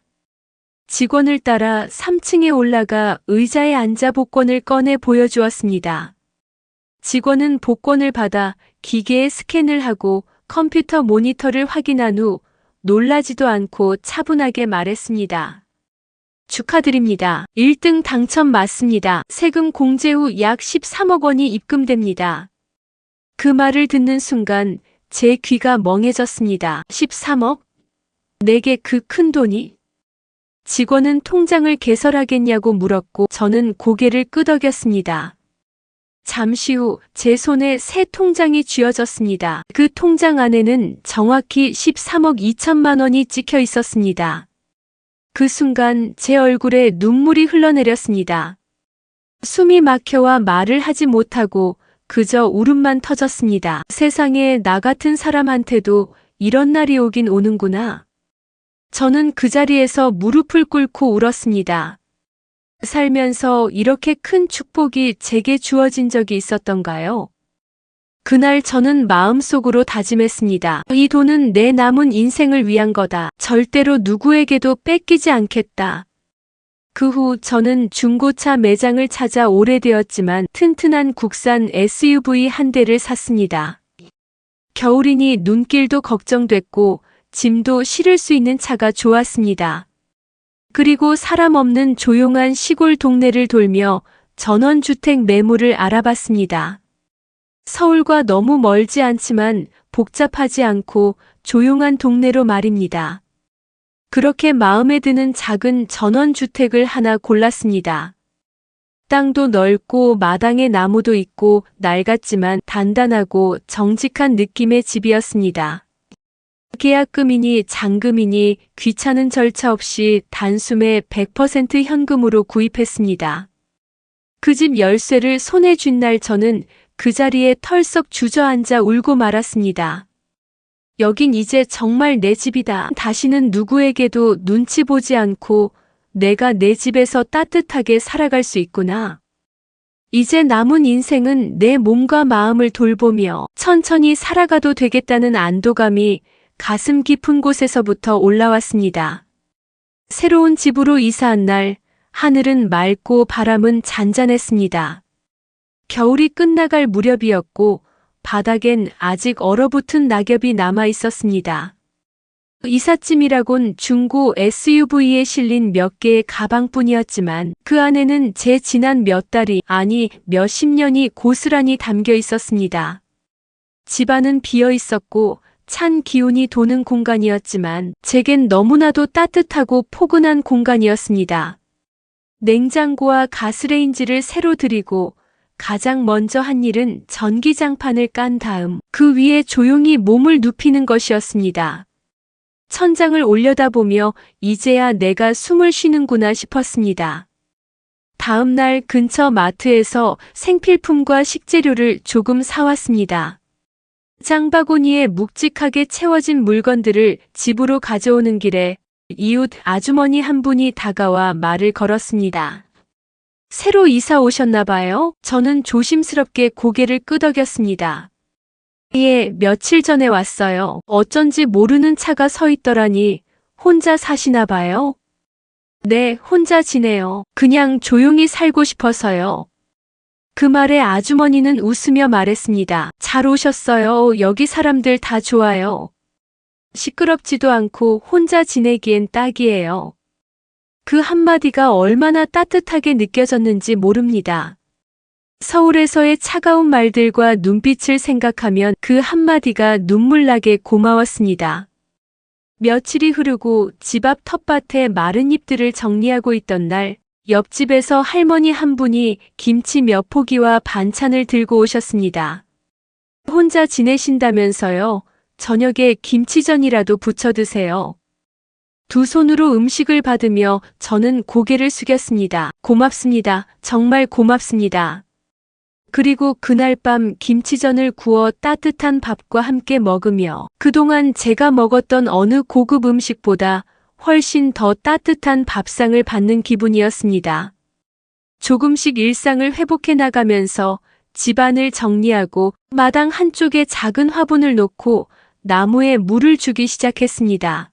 직원을 따라 3층에 올라가 의자에 앉아 복권을 꺼내 보여주었습니다. 직원은 복권을 받아 기계에 스캔을 하고 컴퓨터 모니터를 확인한 후 놀라지도 않고 차분하게 말했습니다. 축하드립니다. 1등 당첨 맞습니다. 세금 공제 후 약 13억 원이 입금됩니다. 그 말을 듣는 순간 제 귀가 멍해졌습니다. 13억? 내게 그 큰 돈이? 직원은 통장을 개설하겠냐고 물었고 저는 고개를 끄덕였습니다. 잠시 후 제 손에 새 통장이 쥐어졌습니다. 그 통장 안에는 정확히 13억 2천만 원이 찍혀 있었습니다. 그 순간 제 얼굴에 눈물이 흘러내렸습니다. 숨이 막혀와 말을 하지 못하고 그저 울음만 터졌습니다. 세상에 나 같은 사람한테도 이런 날이 오긴 오는구나. 저는 그 자리에서 무릎을 꿇고 울었습니다. 살면서 이렇게 큰 축복이 제게 주어진 적이 있었던가요? 그날 저는 마음속으로 다짐했습니다. 이 돈은 내 남은 인생을 위한 거다. 절대로 누구에게도 뺏기지 않겠다. 그 후 저는 중고차 매장을 찾아 오래되었지만 튼튼한 국산 SUV 한 대를 샀습니다. 겨울이니 눈길도 걱정됐고 짐도 실을 수 있는 차가 좋았습니다. 그리고 사람 없는 조용한 시골 동네를 돌며 전원주택 매물을 알아봤습니다. 서울과 너무 멀지 않지만 복잡하지 않고 조용한 동네로 말입니다. 그렇게 마음에 드는 작은 전원주택을 하나 골랐습니다. 땅도 넓고 마당에 나무도 있고 낡았지만 단단하고 정직한 느낌의 집이었습니다. 계약금이니 잔금이니 귀찮은 절차 없이 단숨에 100% 현금으로 구입했습니다. 그 집 열쇠를 손에 쥔 날 저는 그 자리에 털썩 주저앉아 울고 말았습니다. 여긴 이제 정말 내 집이다. 다시는 누구에게도 눈치 보지 않고 내가 내 집에서 따뜻하게 살아갈 수 있구나. 이제 남은 인생은 내 몸과 마음을 돌보며 천천히 살아가도 되겠다는 안도감이 가슴 깊은 곳에서부터 올라왔습니다. 새로운 집으로 이사한 날, 하늘은 맑고 바람은 잔잔했습니다. 겨울이 끝나갈 무렵이었고 바닥엔 아직 얼어붙은 낙엽이 남아 있었습니다. 이삿짐이라곤 중고 SUV에 실린 몇 개의 가방뿐이었지만 그 안에는 제 지난 몇 달이 아니 몇십 년이 고스란히 담겨 있었습니다. 집안은 비어 있었고 찬 기운이 도는 공간이었지만 제겐 너무나도 따뜻하고 포근한 공간이었습니다. 냉장고와 가스레인지를 새로 들이고 가장 먼저 한 일은 전기장판을 깐 다음 그 위에 조용히 몸을 눕히는 것이었습니다. 천장을 올려다보며 이제야 내가 숨을 쉬는구나 싶었습니다. 다음 날 근처 마트에서 생필품과 식재료를 조금 사왔습니다. 장바구니에 묵직하게 채워진 물건들을 집으로 가져오는 길에 이웃 아주머니 한 분이 다가와 말을 걸었습니다. 새로 이사 오셨나 봐요? 저는 조심스럽게 고개를 끄덕였습니다. 예, 며칠 전에 왔어요. 어쩐지 모르는 차가 서 있더라니. 혼자 사시나 봐요? 네, 혼자 지내요. 그냥 조용히 살고 싶어서요. 그 말에 아주머니는 웃으며 말했습니다. 잘 오셨어요. 여기 사람들 다 좋아요. 시끄럽지도 않고 혼자 지내기엔 딱이에요. 그 한마디가 얼마나 따뜻하게 느껴졌는지 모릅니다. 서울에서의 차가운 말들과 눈빛을 생각하면 그 한마디가 눈물나게 고마웠습니다. 며칠이 흐르고 집 앞 텃밭에 마른 잎들을 정리하고 있던 날, 옆집에서 할머니 한 분이 김치 몇 포기와 반찬을 들고 오셨습니다. 혼자 지내신다면서요. 저녁에 김치전이라도 부쳐 드세요. 두 손으로 음식을 받으며 저는 고개를 숙였습니다. 고맙습니다. 정말 고맙습니다. 그리고 그날 밤 김치전을 구워 따뜻한 밥과 함께 먹으며 그동안 제가 먹었던 어느 고급 음식보다 훨씬 더 따뜻한 밥상을 받는 기분이었습니다. 조금씩 일상을 회복해 나가면서 집안을 정리하고 마당 한쪽에 작은 화분을 놓고 나무에 물을 주기 시작했습니다.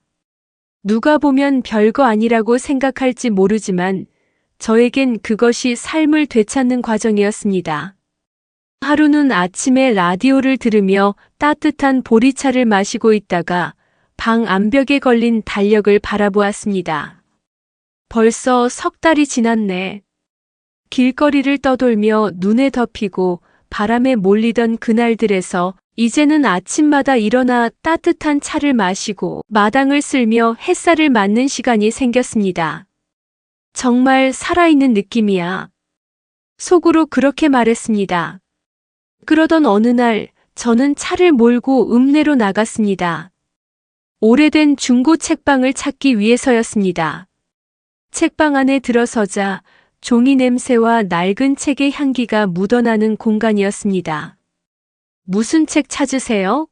누가 보면 별거 아니라고 생각할지 모르지만 저에겐 그것이 삶을 되찾는 과정이었습니다. 하루는 아침에 라디오를 들으며 따뜻한 보리차를 마시고 있다가 방 암벽에 걸린 달력을 바라보았습니다. 벌써 석 달이 지났네. 길거리를 떠돌며 눈에 덮이고 바람에 몰리던 그날들에서 이제는 아침마다 일어나 따뜻한 차를 마시고 마당을 쓸며 햇살을 맞는 시간이 생겼습니다. 정말 살아있는 느낌이야. 속으로 그렇게 말했습니다. 그러던 어느 날 저는 차를 몰고 읍내로 나갔습니다. 오래된 중고 책방을 찾기 위해서였습니다. 책방 안에 들어서자 종이 냄새와 낡은 책의 향기가 묻어나는 공간이었습니다. 무슨 책 찾으세요?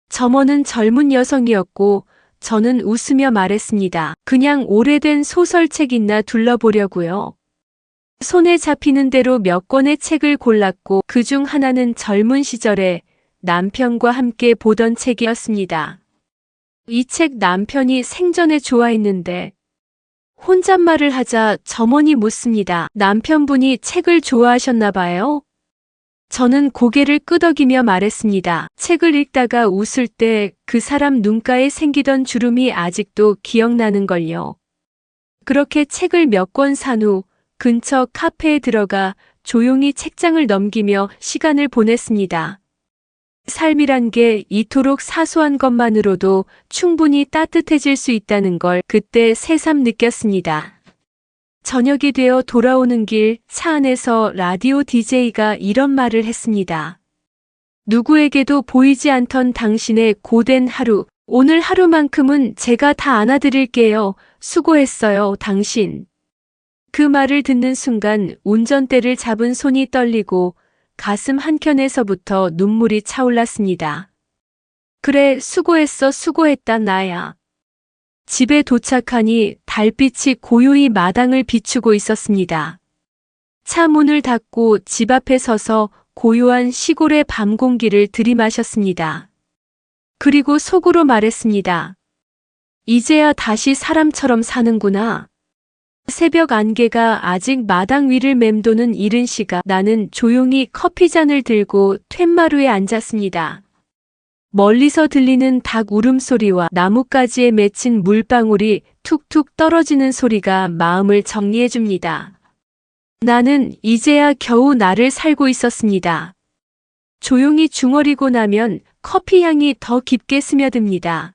점원은 젊은 여성이었고 저는 웃으며 말했습니다. 그냥 오래된 소설책 있나 둘러보려고요. 손에 잡히는 대로 몇 권의 책을 골랐고 그중 하나는 젊은 시절에 남편과 함께 보던 책이었습니다. 이 책 남편이 생전에 좋아했는데 혼잣말을 하자 점원이 묻습니다. 남편분이 책을 좋아하셨나 봐요? 저는 고개를 끄덕이며 말했습니다. 책을 읽다가 웃을 때 그 사람 눈가에 생기던 주름이 아직도 기억나는걸요. 그렇게 책을 몇 권 산 후 근처 카페에 들어가 조용히 책장을 넘기며 시간을 보냈습니다. 삶이란 게 이토록 사소한 것만으로도 충분히 따뜻해질 수 있다는 걸 그때 새삼 느꼈습니다. 저녁이 되어 돌아오는 길 차 안에서 라디오 DJ가 이런 말을 했습니다. 누구에게도 보이지 않던 당신의 고된 하루, 오늘 하루만큼은 제가 다 안아드릴게요. 수고했어요, 당신. 그 말을 듣는 순간 운전대를 잡은 손이 떨리고 가슴 한켠에서부터 눈물이 차올랐습니다. 그래, 수고했어, 수고했다, 나야. 집에 도착하니 달빛이 고요히 마당을 비추고 있었습니다. 차 문을 닫고 집 앞에 서서 고요한 시골의 밤 공기를 들이마셨습니다. 그리고 속으로 말했습니다. 이제야 다시 사람처럼 사는구나. 새벽 안개가 아직 마당 위를 맴도는 이른 시각 나는 조용히 커피잔을 들고 툇마루에 앉았습니다. 멀리서 들리는 닭 울음소리와 나뭇가지에 맺힌 물방울이 툭툭 떨어지는 소리가 마음을 정리해줍니다. 나는 이제야 겨우 나를 살고 있었습니다. 조용히 중얼이고 나면 커피 향이 더 깊게 스며듭니다.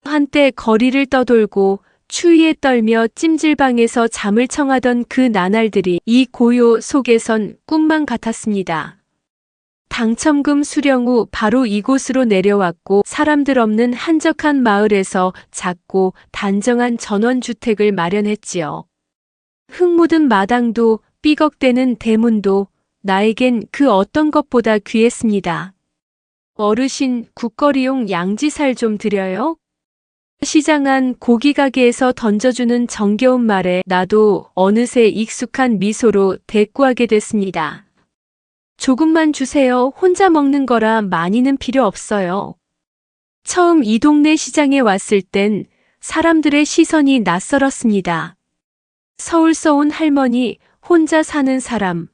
한때 거리를 떠돌고 추위에 떨며 찜질방에서 잠을 청하던 그 나날들이 이 고요 속에선 꿈만 같았습니다. 당첨금 수령 후 바로 이곳으로 내려왔고 사람들 없는 한적한 마을에서 작고 단정한 전원주택을 마련했지요. 흙 묻은 마당도 삐걱대는 대문도 나에겐 그 어떤 것보다 귀했습니다. 어르신, 국거리용 양지살 좀 드려요? 시장 안 고기 가게에서 던져주는 정겨운 말에 나도 어느새 익숙한 미소로 대꾸하게 됐습니다. 조금만 주세요. 혼자 먹는 거라 많이는 필요 없어요. 처음 이 동네 시장에 왔을 땐 사람들의 시선이 낯설었습니다. 서울서 온 할머니, 혼자 사는 사람,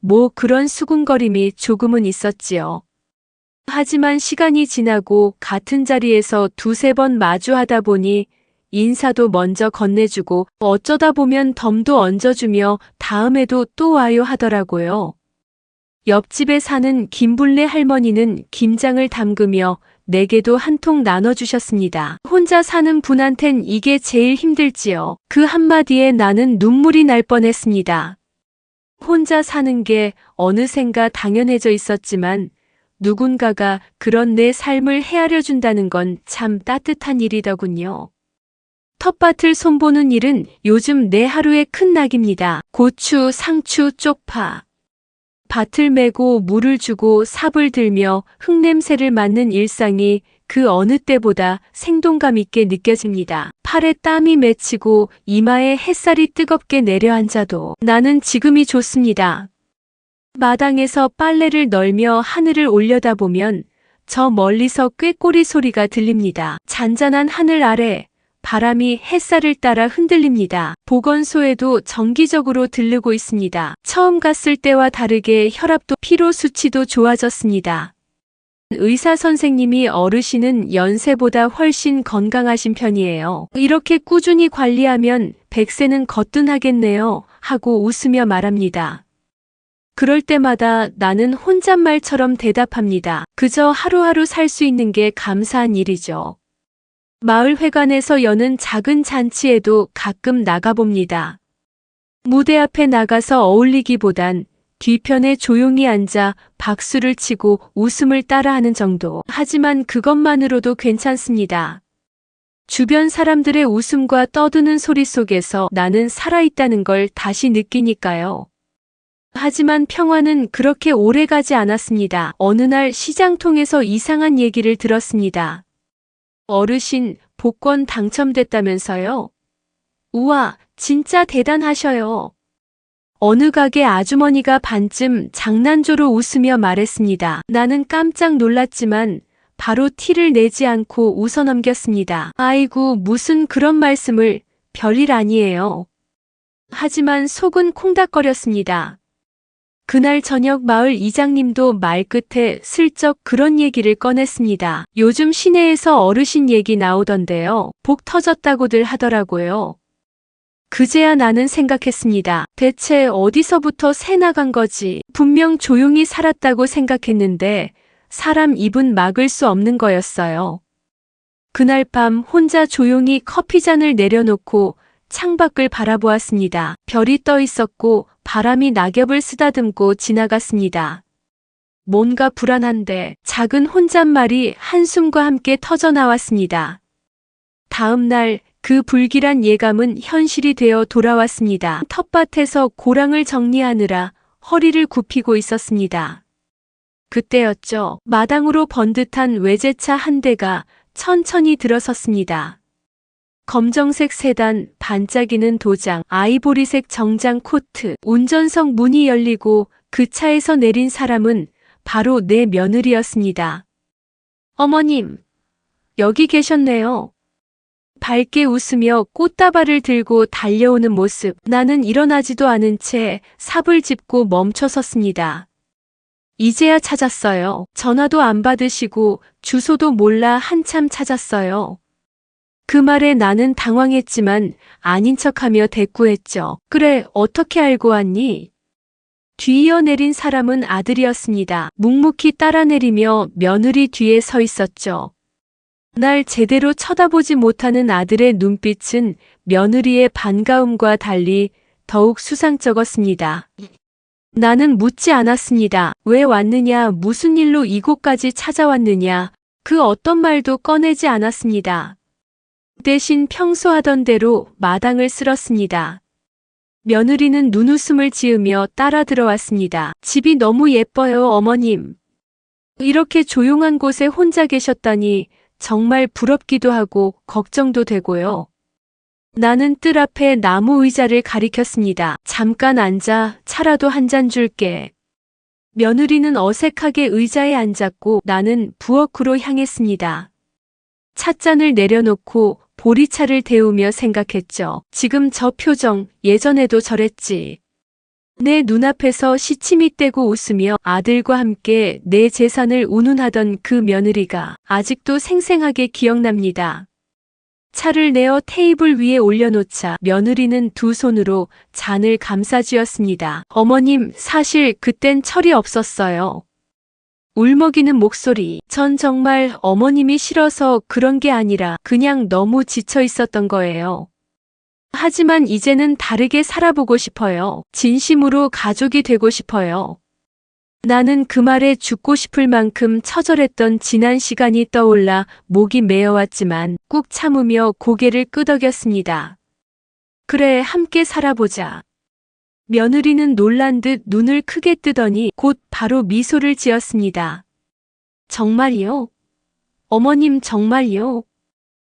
뭐 그런 수군거림이 조금은 있었지요. 하지만 시간이 지나고 같은 자리에서 두세 번 마주하다 보니 인사도 먼저 건네주고 어쩌다 보면 덤도 얹어주며 다음에도 또 와요 하더라고요. 옆집에 사는 김불래 할머니는 김장을 담그며 내게도 한 통 나눠주셨습니다. 혼자 사는 분한텐 이게 제일 힘들지요. 그 한마디에 나는 눈물이 날 뻔했습니다. 혼자 사는 게 어느샌가 당연해져 있었지만 누군가가 그런 내 삶을 헤아려 준다는 건 참 따뜻한 일이더군요. 텃밭을 손보는 일은 요즘 내 하루의 큰 낙입니다. 고추, 상추, 쪽파. 밭을 메고 물을 주고 삽을 들며 흙냄새를 맡는 일상이 그 어느 때보다 생동감 있게 느껴집니다. 팔에 땀이 맺히고 이마에 햇살이 뜨겁게 내려앉아도 나는 지금이 좋습니다. 마당에서 빨래를 널며 하늘을 올려다보면 저 멀리서 꾀꼬리 소리가 들립니다. 잔잔한 하늘 아래 바람이 햇살을 따라 흔들립니다. 보건소에도 정기적으로 들르고 있습니다. 처음 갔을 때와 다르게 혈압도 피로 수치도 좋아졌습니다. 의사 선생님이 어르신은 연세보다 훨씬 건강하신 편이에요. 이렇게 꾸준히 관리하면 100세는 거뜬하겠네요. 하고 웃으며 말합니다. 그럴 때마다 나는 혼잣말처럼 대답합니다. 그저 하루하루 살 수 있는 게 감사한 일이죠. 마을 회관에서 여는 작은 잔치에도 가끔 나가봅니다. 무대 앞에 나가서 어울리기보단 뒤편에 조용히 앉아 박수를 치고 웃음을 따라하는 정도. 하지만 그것만으로도 괜찮습니다. 주변 사람들의 웃음과 떠드는 소리 속에서 나는 살아있다는 걸 다시 느끼니까요. 하지만 평화는 그렇게 오래 가지 않았습니다. 어느 날 시장통에서 이상한 얘기를 들었습니다. 어르신, 복권 당첨됐다면서요? 우와, 진짜 대단하셔요. 어느 가게 아주머니가 반쯤 장난조로 웃으며 말했습니다. 나는 깜짝 놀랐지만 바로 티를 내지 않고 웃어넘겼습니다. 아이고, 무슨 그런 말씀을, 별일 아니에요. 하지만 속은 콩닥거렸습니다. 그날 저녁 마을 이장님도 말끝에 슬쩍 그런 얘기를 꺼냈습니다. 요즘 시내에서 어르신 얘기 나오던데요. 복 터졌다고들 하더라고요. 그제야 나는 생각했습니다. 대체 어디서부터 새 나간 거지? 분명 조용히 살았다고 생각했는데 사람 입은 막을 수 없는 거였어요. 그날 밤 혼자 조용히 커피잔을 내려놓고 창밖을 바라보았습니다. 별이 떠 있었고 바람이 낙엽을 쓰다듬고 지나갔습니다. 뭔가 불안한데 작은 혼잣말이 한숨과 함께 터져나왔습니다. 다음 날 그 불길한 예감은 현실이 되어 돌아왔습니다. 텃밭에서 고랑을 정리하느라 허리를 굽히고 있었습니다. 그때였죠. 마당으로 번듯한 외제차 한 대가 천천히 들어섰습니다. 검정색 세단, 반짝이는 도장, 아이보리색 정장 코트, 운전석 문이 열리고 그 차에서 내린 사람은 바로 내 며느리였습니다. 어머님, 여기 계셨네요. 밝게 웃으며 꽃다발을 들고 달려오는 모습. 나는 일어나지도 않은 채 삽을 짚고 멈춰 섰습니다. 이제야 찾았어요. 전화도 안 받으시고 주소도 몰라 한참 찾았어요. 그 말에 나는 당황했지만 아닌 척하며 대꾸했죠. 그래, 어떻게 알고 왔니? 뒤이어 내린 사람은 아들이었습니다. 묵묵히 따라 내리며 며느리 뒤에 서 있었죠. 날 제대로 쳐다보지 못하는 아들의 눈빛은 며느리의 반가움과 달리 더욱 수상쩍었습니다. 나는 묻지 않았습니다. 왜 왔느냐, 무슨 일로 이곳까지 찾아왔느냐, 그 어떤 말도 꺼내지 않았습니다. 대신 평소 하던 대로 마당을 쓸었습니다. 며느리는 눈웃음을 지으며 따라 들어왔습니다. 집이 너무 예뻐요, 어머님. 이렇게 조용한 곳에 혼자 계셨다니 정말 부럽기도 하고 걱정도 되고요. 나는 뜰 앞에 나무 의자를 가리켰습니다. 잠깐 앉아, 차라도 한 잔 줄게. 며느리는 어색하게 의자에 앉았고 나는 부엌으로 향했습니다. 찻잔을 내려놓고 보리차를 데우며 생각했죠. 지금 저 표정, 예전에도 저랬지. 내 눈앞에서 시침이 떼고 웃으며 아들과 함께 내 재산을 운운하던 그 며느리가 아직도 생생하게 기억납니다. 차를 내어 테이블 위에 올려놓자 며느리는 두 손으로 잔을 감싸쥐었습니다. 어머님, 사실 그땐 철이 없었어요. 울먹이는 목소리. 전 정말 어머님이 싫어서 그런 게 아니라 그냥 너무 지쳐 있었던 거예요. 하지만 이제는 다르게 살아보고 싶어요. 진심으로 가족이 되고 싶어요. 나는 그 말에 죽고 싶을 만큼 처절했던 지난 시간이 떠올라 목이 메어왔지만 꾹 참으며 고개를 끄덕였습니다. 그래, 함께 살아보자. 며느리는 놀란 듯 눈을 크게 뜨더니 곧 바로 미소를 지었습니다. 정말이요? 어머님, 정말요?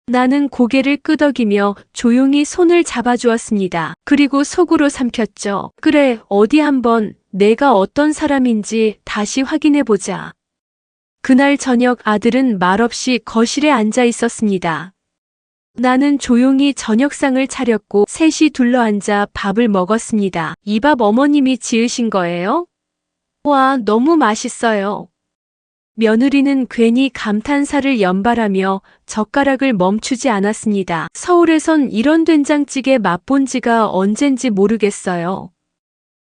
나는 고개를 끄덕이며 조용히 손을 잡아주었습니다. 그리고 속으로 삼켰죠. 그래, 어디 한번 내가 어떤 사람인지 다시 확인해보자. 그날 저녁 아들은 말없이 거실에 앉아 있었습니다. 나는 조용히 저녁상을 차렸고 셋이 둘러앉아 밥을 먹었습니다. 이 밥 어머님이 지으신 거예요? 와, 너무 맛있어요. 며느리는 괜히 감탄사를 연발하며 젓가락을 멈추지 않았습니다. 서울에선 이런 된장찌개 맛본 지가 언젠지 모르겠어요.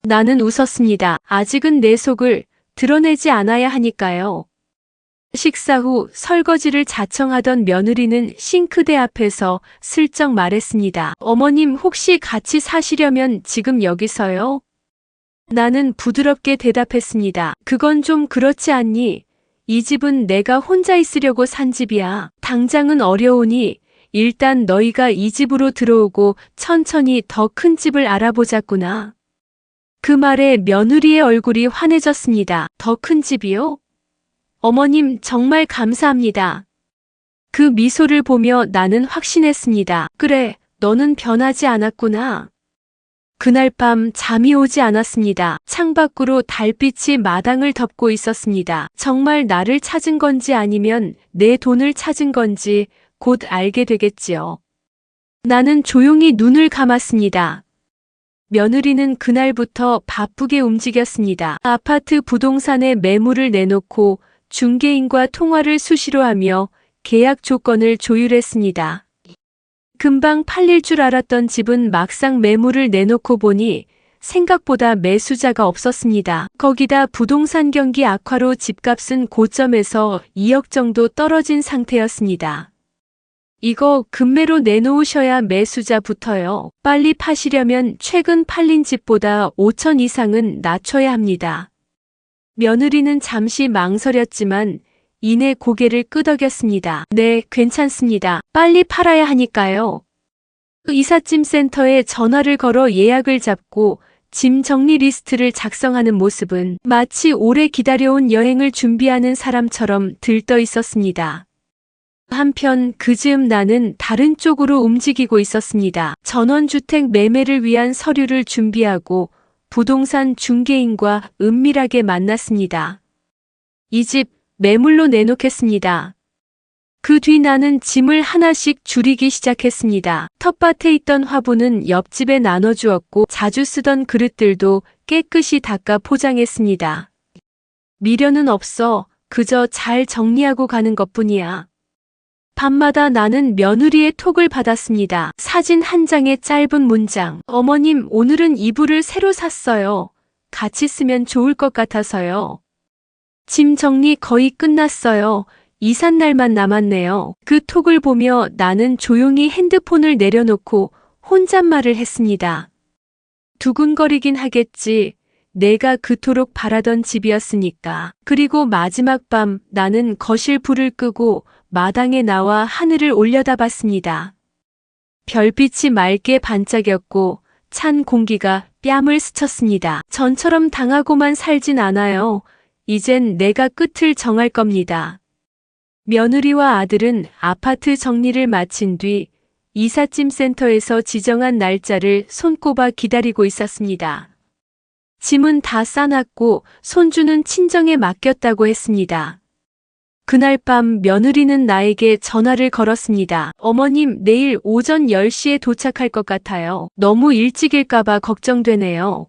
나는 웃었습니다. 아직은 내 속을 드러내지 않아야 하니까요. 식사 후 설거지를 자청하던 며느리는 싱크대 앞에서 슬쩍 말했습니다. 어머님, 혹시 같이 사시려면 지금 여기서요? 나는 부드럽게 대답했습니다. 그건 좀 그렇지 않니? 이 집은 내가 혼자 있으려고 산 집이야. 당장은 어려우니 일단 너희가 이 집으로 들어오고 천천히 더 큰 집을 알아보자꾸나. 그 말에 며느리의 얼굴이 환해졌습니다. 더 큰 집이요? 어머님, 정말 감사합니다. 그 미소를 보며 나는 확신했습니다. 그래, 너는 변하지 않았구나. 그날 밤 잠이 오지 않았습니다. 창밖으로 달빛이 마당을 덮고 있었습니다. 정말 나를 찾은 건지 아니면 내 돈을 찾은 건지 곧 알게 되겠지요. 나는 조용히 눈을 감았습니다. 며느리는 그날부터 바쁘게 움직였습니다. 아파트 부동산에 매물을 내놓고 중개인과 통화를 수시로 하며 계약 조건을 조율했습니다. 금방 팔릴 줄 알았던 집은 막상 매물을 내놓고 보니 생각보다 매수자가 없었습니다. 거기다 부동산 경기 악화로 집값은 고점에서 2억 정도 떨어진 상태였습니다. 이거 급매로 내놓으셔야 매수자 붙어요. 빨리 파시려면 최근 팔린 집보다 5천 이상은 낮춰야 합니다. 며느리는 잠시 망설였지만 이내 고개를 끄덕였습니다. 네, 괜찮습니다. 빨리 팔아야 하니까요. 이삿짐 센터에 전화를 걸어 예약을 잡고 짐 정리 리스트를 작성하는 모습은 마치 오래 기다려온 여행을 준비하는 사람처럼 들떠 있었습니다. 한편 그 즈음 나는 다른 쪽으로 움직이고 있었습니다. 전원주택 매매를 위한 서류를 준비하고 부동산 중개인과 은밀하게 만났습니다. 이 집 매물로 내놓겠습니다. 그 뒤 나는 짐을 하나씩 줄이기 시작했습니다. 텃밭에 있던 화분은 옆집에 나눠주었고 자주 쓰던 그릇들도 깨끗이 닦아 포장했습니다. 미련은 없어. 그저 잘 정리하고 가는 것뿐이야. 밤마다 나는 며느리의 톡을 받았습니다. 사진 한 장에 짧은 문장. 어머님, 오늘은 이불을 새로 샀어요. 같이 쓰면 좋을 것 같아서요. 짐 정리 거의 끝났어요. 이삿날만 남았네요. 그 톡을 보며 나는 조용히 핸드폰을 내려놓고 혼잣말을 했습니다. 두근거리긴 하겠지. 내가 그토록 바라던 집이었으니까. 그리고 마지막 밤 나는 거실 불을 끄고 마당에 나와 하늘을 올려다봤습니다. 별빛이 맑게 반짝였고 찬 공기가 뺨을 스쳤습니다. 전처럼 당하고만 살진 않아요. 이젠 내가 끝을 정할 겁니다. 며느리와 아들은 아파트 정리를 마친 뒤 이삿짐 센터에서 지정한 날짜를 손꼽아 기다리고 있었습니다. 짐은 다 싸놨고 손주는 친정에 맡겼다고 했습니다. 그날 밤 며느리는 나에게 전화를 걸었습니다. 어머님, 내일 오전 10시에 도착할 것 같아요. 너무 일찍일까봐 걱정되네요.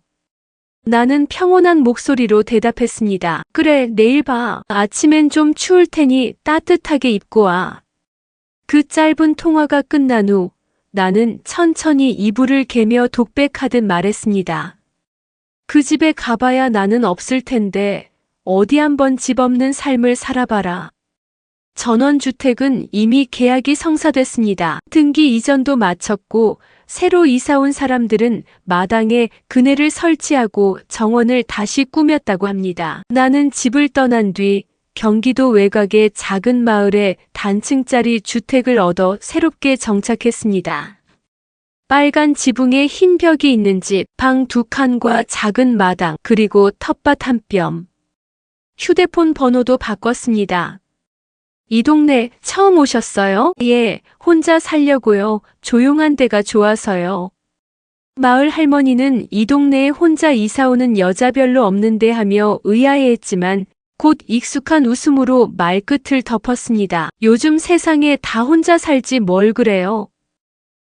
나는 평온한 목소리로 대답했습니다. 그래, 내일 봐. 아침엔 좀 추울 테니 따뜻하게 입고 와. 그 짧은 통화가 끝난 후 나는 천천히 이불을 개며 독백하듯 말했습니다. 그 집에 가봐야 나는 없을 텐데 어디 한번 집 없는 삶을 살아봐라. 전원주택은 이미 계약이 성사됐습니다. 등기 이전도 마쳤고 새로 이사 온 사람들은 마당에 그네를 설치하고 정원을 다시 꾸몄다고 합니다. 나는 집을 떠난 뒤 경기도 외곽의 작은 마을에 단층짜리 주택을 얻어 새롭게 정착했습니다. 빨간 지붕에 흰 벽이 있는 집, 방 2칸과 작은 마당, 그리고 텃밭 한 뼘. 휴대폰 번호도 바꿨습니다. 이 동네 처음 오셨어요? 예, 혼자 살려고요. 조용한 데가 좋아서요. 마을 할머니는 이 동네에 혼자 이사 오는 여자 별로 없는데 하며 의아해했지만 곧 익숙한 웃음으로 말끝을 덮었습니다. 요즘 세상에 다 혼자 살지 뭘 그래요.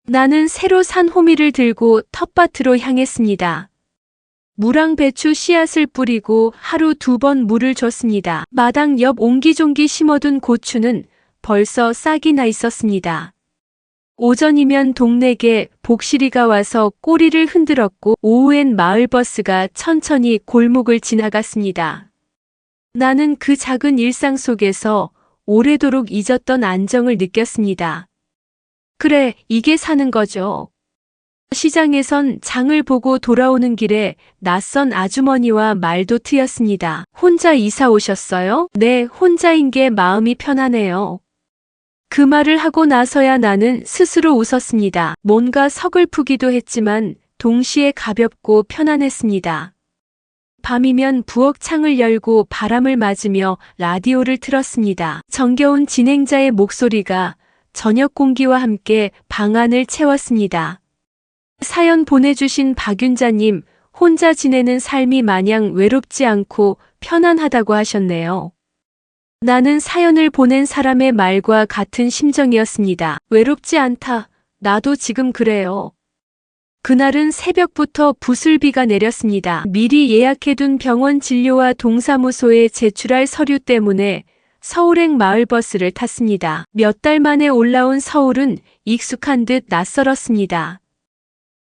나는 새로 산 호미를 들고 텃밭으로 향했습니다. 무랑 배추 씨앗을 뿌리고 하루 2번 물을 줬습니다. 마당 옆 옹기종기 심어둔 고추는 벌써 싹이 나 있었습니다. 오전이면 동네에 복실이가 와서 꼬리를 흔들었고 오후엔 마을버스가 천천히 골목을 지나갔습니다. 나는 그 작은 일상 속에서 오래도록 잊었던 안정을 느꼈습니다. 그래, 이게 사는 거죠. 시장에선 장을 보고 돌아오는 길에 낯선 아주머니와 말도 트였습니다. 혼자 이사 오셨어요? 네, 혼자인 게 마음이 편하네요. 그 말을 하고 나서야 나는 스스로 웃었습니다. 뭔가 서글프기도 했지만 동시에 가볍고 편안했습니다. 밤이면 부엌 창을 열고 바람을 맞으며 라디오를 틀었습니다. 정겨운 진행자의 목소리가 저녁 공기와 함께 방 안을 채웠습니다. 사연 보내주신 박윤자님, 혼자 지내는 삶이 마냥 외롭지 않고 편안하다고 하셨네요. 나는 사연을 보낸 사람의 말과 같은 심정이었습니다. 외롭지 않다. 나도 지금 그래요. 그날은 새벽부터 부슬비가 내렸습니다. 미리 예약해둔 병원 진료와 동사무소에 제출할 서류 때문에 서울행 마을버스를 탔습니다. 몇 달 만에 올라온 서울은 익숙한 듯 낯설었습니다.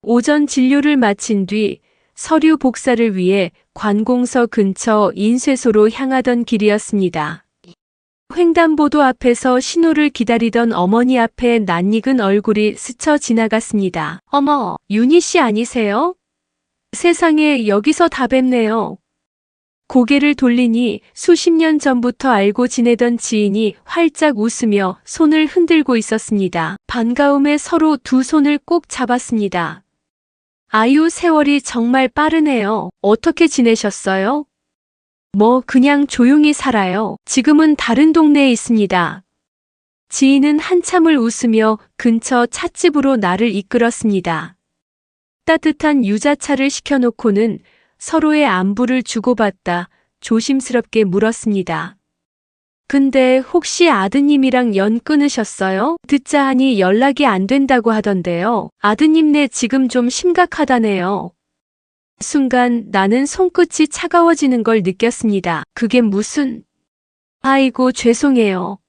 오전 진료를 마친 뒤 서류 복사를 위해 관공서 근처 인쇄소로 향하던 길이었습니다. 횡단보도 앞에서 신호를 기다리던 어머니 앞에 낯익은 얼굴이 스쳐 지나갔습니다. 어머, 윤희 씨 아니세요? 세상에, 여기서 다 뵙네요. 고개를 돌리니 수십 년 전부터 알고 지내던 지인이 활짝 웃으며 손을 흔들고 있었습니다. 반가움에 서로 두 손을 꼭 잡았습니다. 아유, 세월이 정말 빠르네요. 어떻게 지내셨어요? 뭐 그냥 조용히 살아요. 지금은 다른 동네에 있습니다. 지인은 한참을 웃으며 근처 찻집으로 나를 이끌었습니다. 따뜻한 유자차를 시켜놓고는 서로의 안부를 주고받다 조심스럽게 물었습니다. 근데 혹시 아드님이랑 연 끊으셨어요? 듣자 하니 연락이 안 된다고 하던데요. 아드님네 지금 좀 심각하다네요. 순간 나는 손끝이 차가워지는 걸 느꼈습니다. 그게 무슨... 아이고, 죄송해요.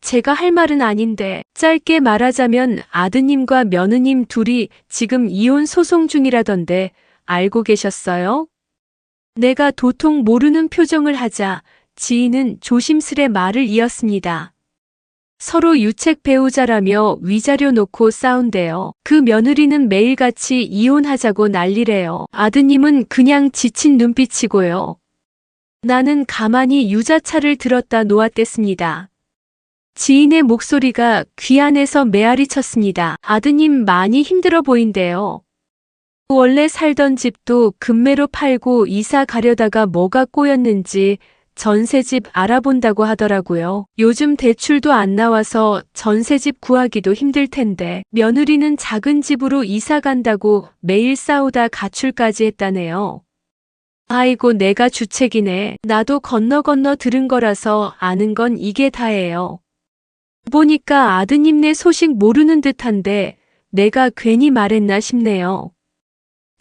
제가 할 말은 아닌데. 짧게 말하자면 아드님과 며느님 둘이 지금 이혼 소송 중이라던데 알고 계셨어요? 내가 도통 모르는 표정을 하자 지인은 조심스레 말을 이었습니다. 서로 유책 배우자라며 위자료 놓고 싸운대요. 그 며느리는 매일같이 이혼하자고 난리래요. 아드님은 그냥 지친 눈빛이고요. 나는 가만히 유자차를 들었다 놓았댔습니다. 지인의 목소리가 귀 안에서 메아리 쳤습니다. 아드님 많이 힘들어 보인대요. 원래 살던 집도 금매로 팔고 이사 가려다가 뭐가 꼬였는지 전셋집 알아본다고 하더라고요. 요즘 대출도 안 나와서 전셋집 구하기도 힘들 텐데 며느리는 작은 집으로 이사 간다고 매일 싸우다 가출까지 했다네요. 아이고 내가 주책이네. 나도 건너 들은 거라서 아는 건 이게 다예요. 보니까 아드님네 소식 모르는 듯한데 내가 괜히 말했나 싶네요.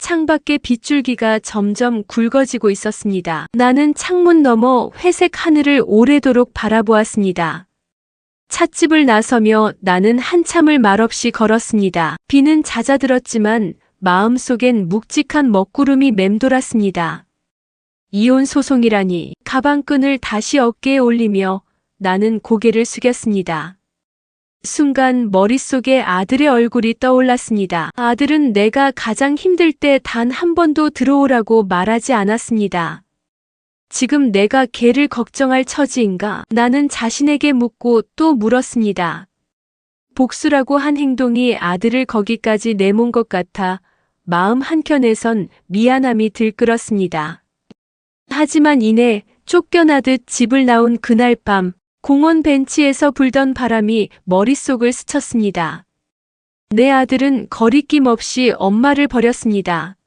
창밖에 빗줄기가 점점 굵어지고 있었습니다. 나는 창문 너머 회색 하늘을 오래도록 바라보았습니다. 찻집을 나서며 나는 한참을 말없이 걸었습니다. 비는 잦아들었지만 마음속엔 묵직한 먹구름이 맴돌았습니다. 이혼 소송이라니. 가방끈을 다시 어깨에 올리며 나는 고개를 숙였습니다. 순간 머릿속에 아들의 얼굴이 떠올랐습니다. 아들은 내가 가장 힘들 때 단 한 번도 들어오라고 말하지 않았습니다. 지금 내가 걔를 걱정할 처지인가? 나는 자신에게 묻고 또 물었습니다. 복수라고 한 행동이 아들을 거기까지 내몬 것 같아 마음 한켠에선 미안함이 들끓었습니다. 하지만 이내 쫓겨나듯 집을 나온 그날 밤 공원 벤치에서 불던 바람이 머릿속을 스쳤습니다. 내 아들은 거리낌 없이 엄마를 버렸습니다.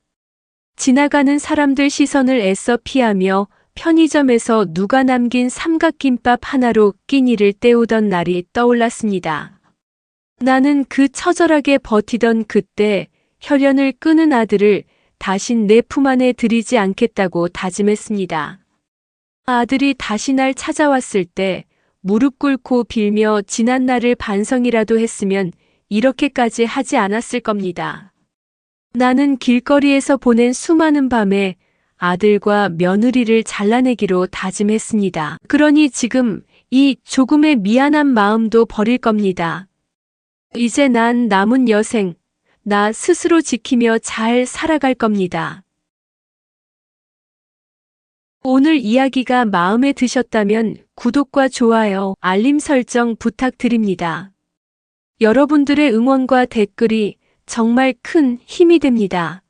지나가는 사람들 시선을 애써 피하며 편의점에서 누가 남긴 삼각김밥 하나로 끼니를 때우던 날이 떠올랐습니다. 나는 그 처절하게 버티던 그때 혈연을 끄는 아들을 다신 내 품 안에 들이지 않겠다고 다짐했습니다. 아들이 다시 날 찾아왔을 때 무릎 꿇고 빌며 지난 날을 반성이라도 했으면 이렇게까지 하지 않았을 겁니다. 나는 길거리에서 보낸 수많은 밤에 아들과 며느리를 잘라내기로 다짐했습니다. 그러니 지금 이 조금의 미안한 마음도 버릴 겁니다. 이제 난 남은 여생, 나 스스로 지키며 잘 살아갈 겁니다. 오늘 이야기가 마음에 드셨다면 구독과 좋아요, 알림 설정 부탁드립니다. 여러분들의 응원과 댓글이 정말 큰 힘이 됩니다.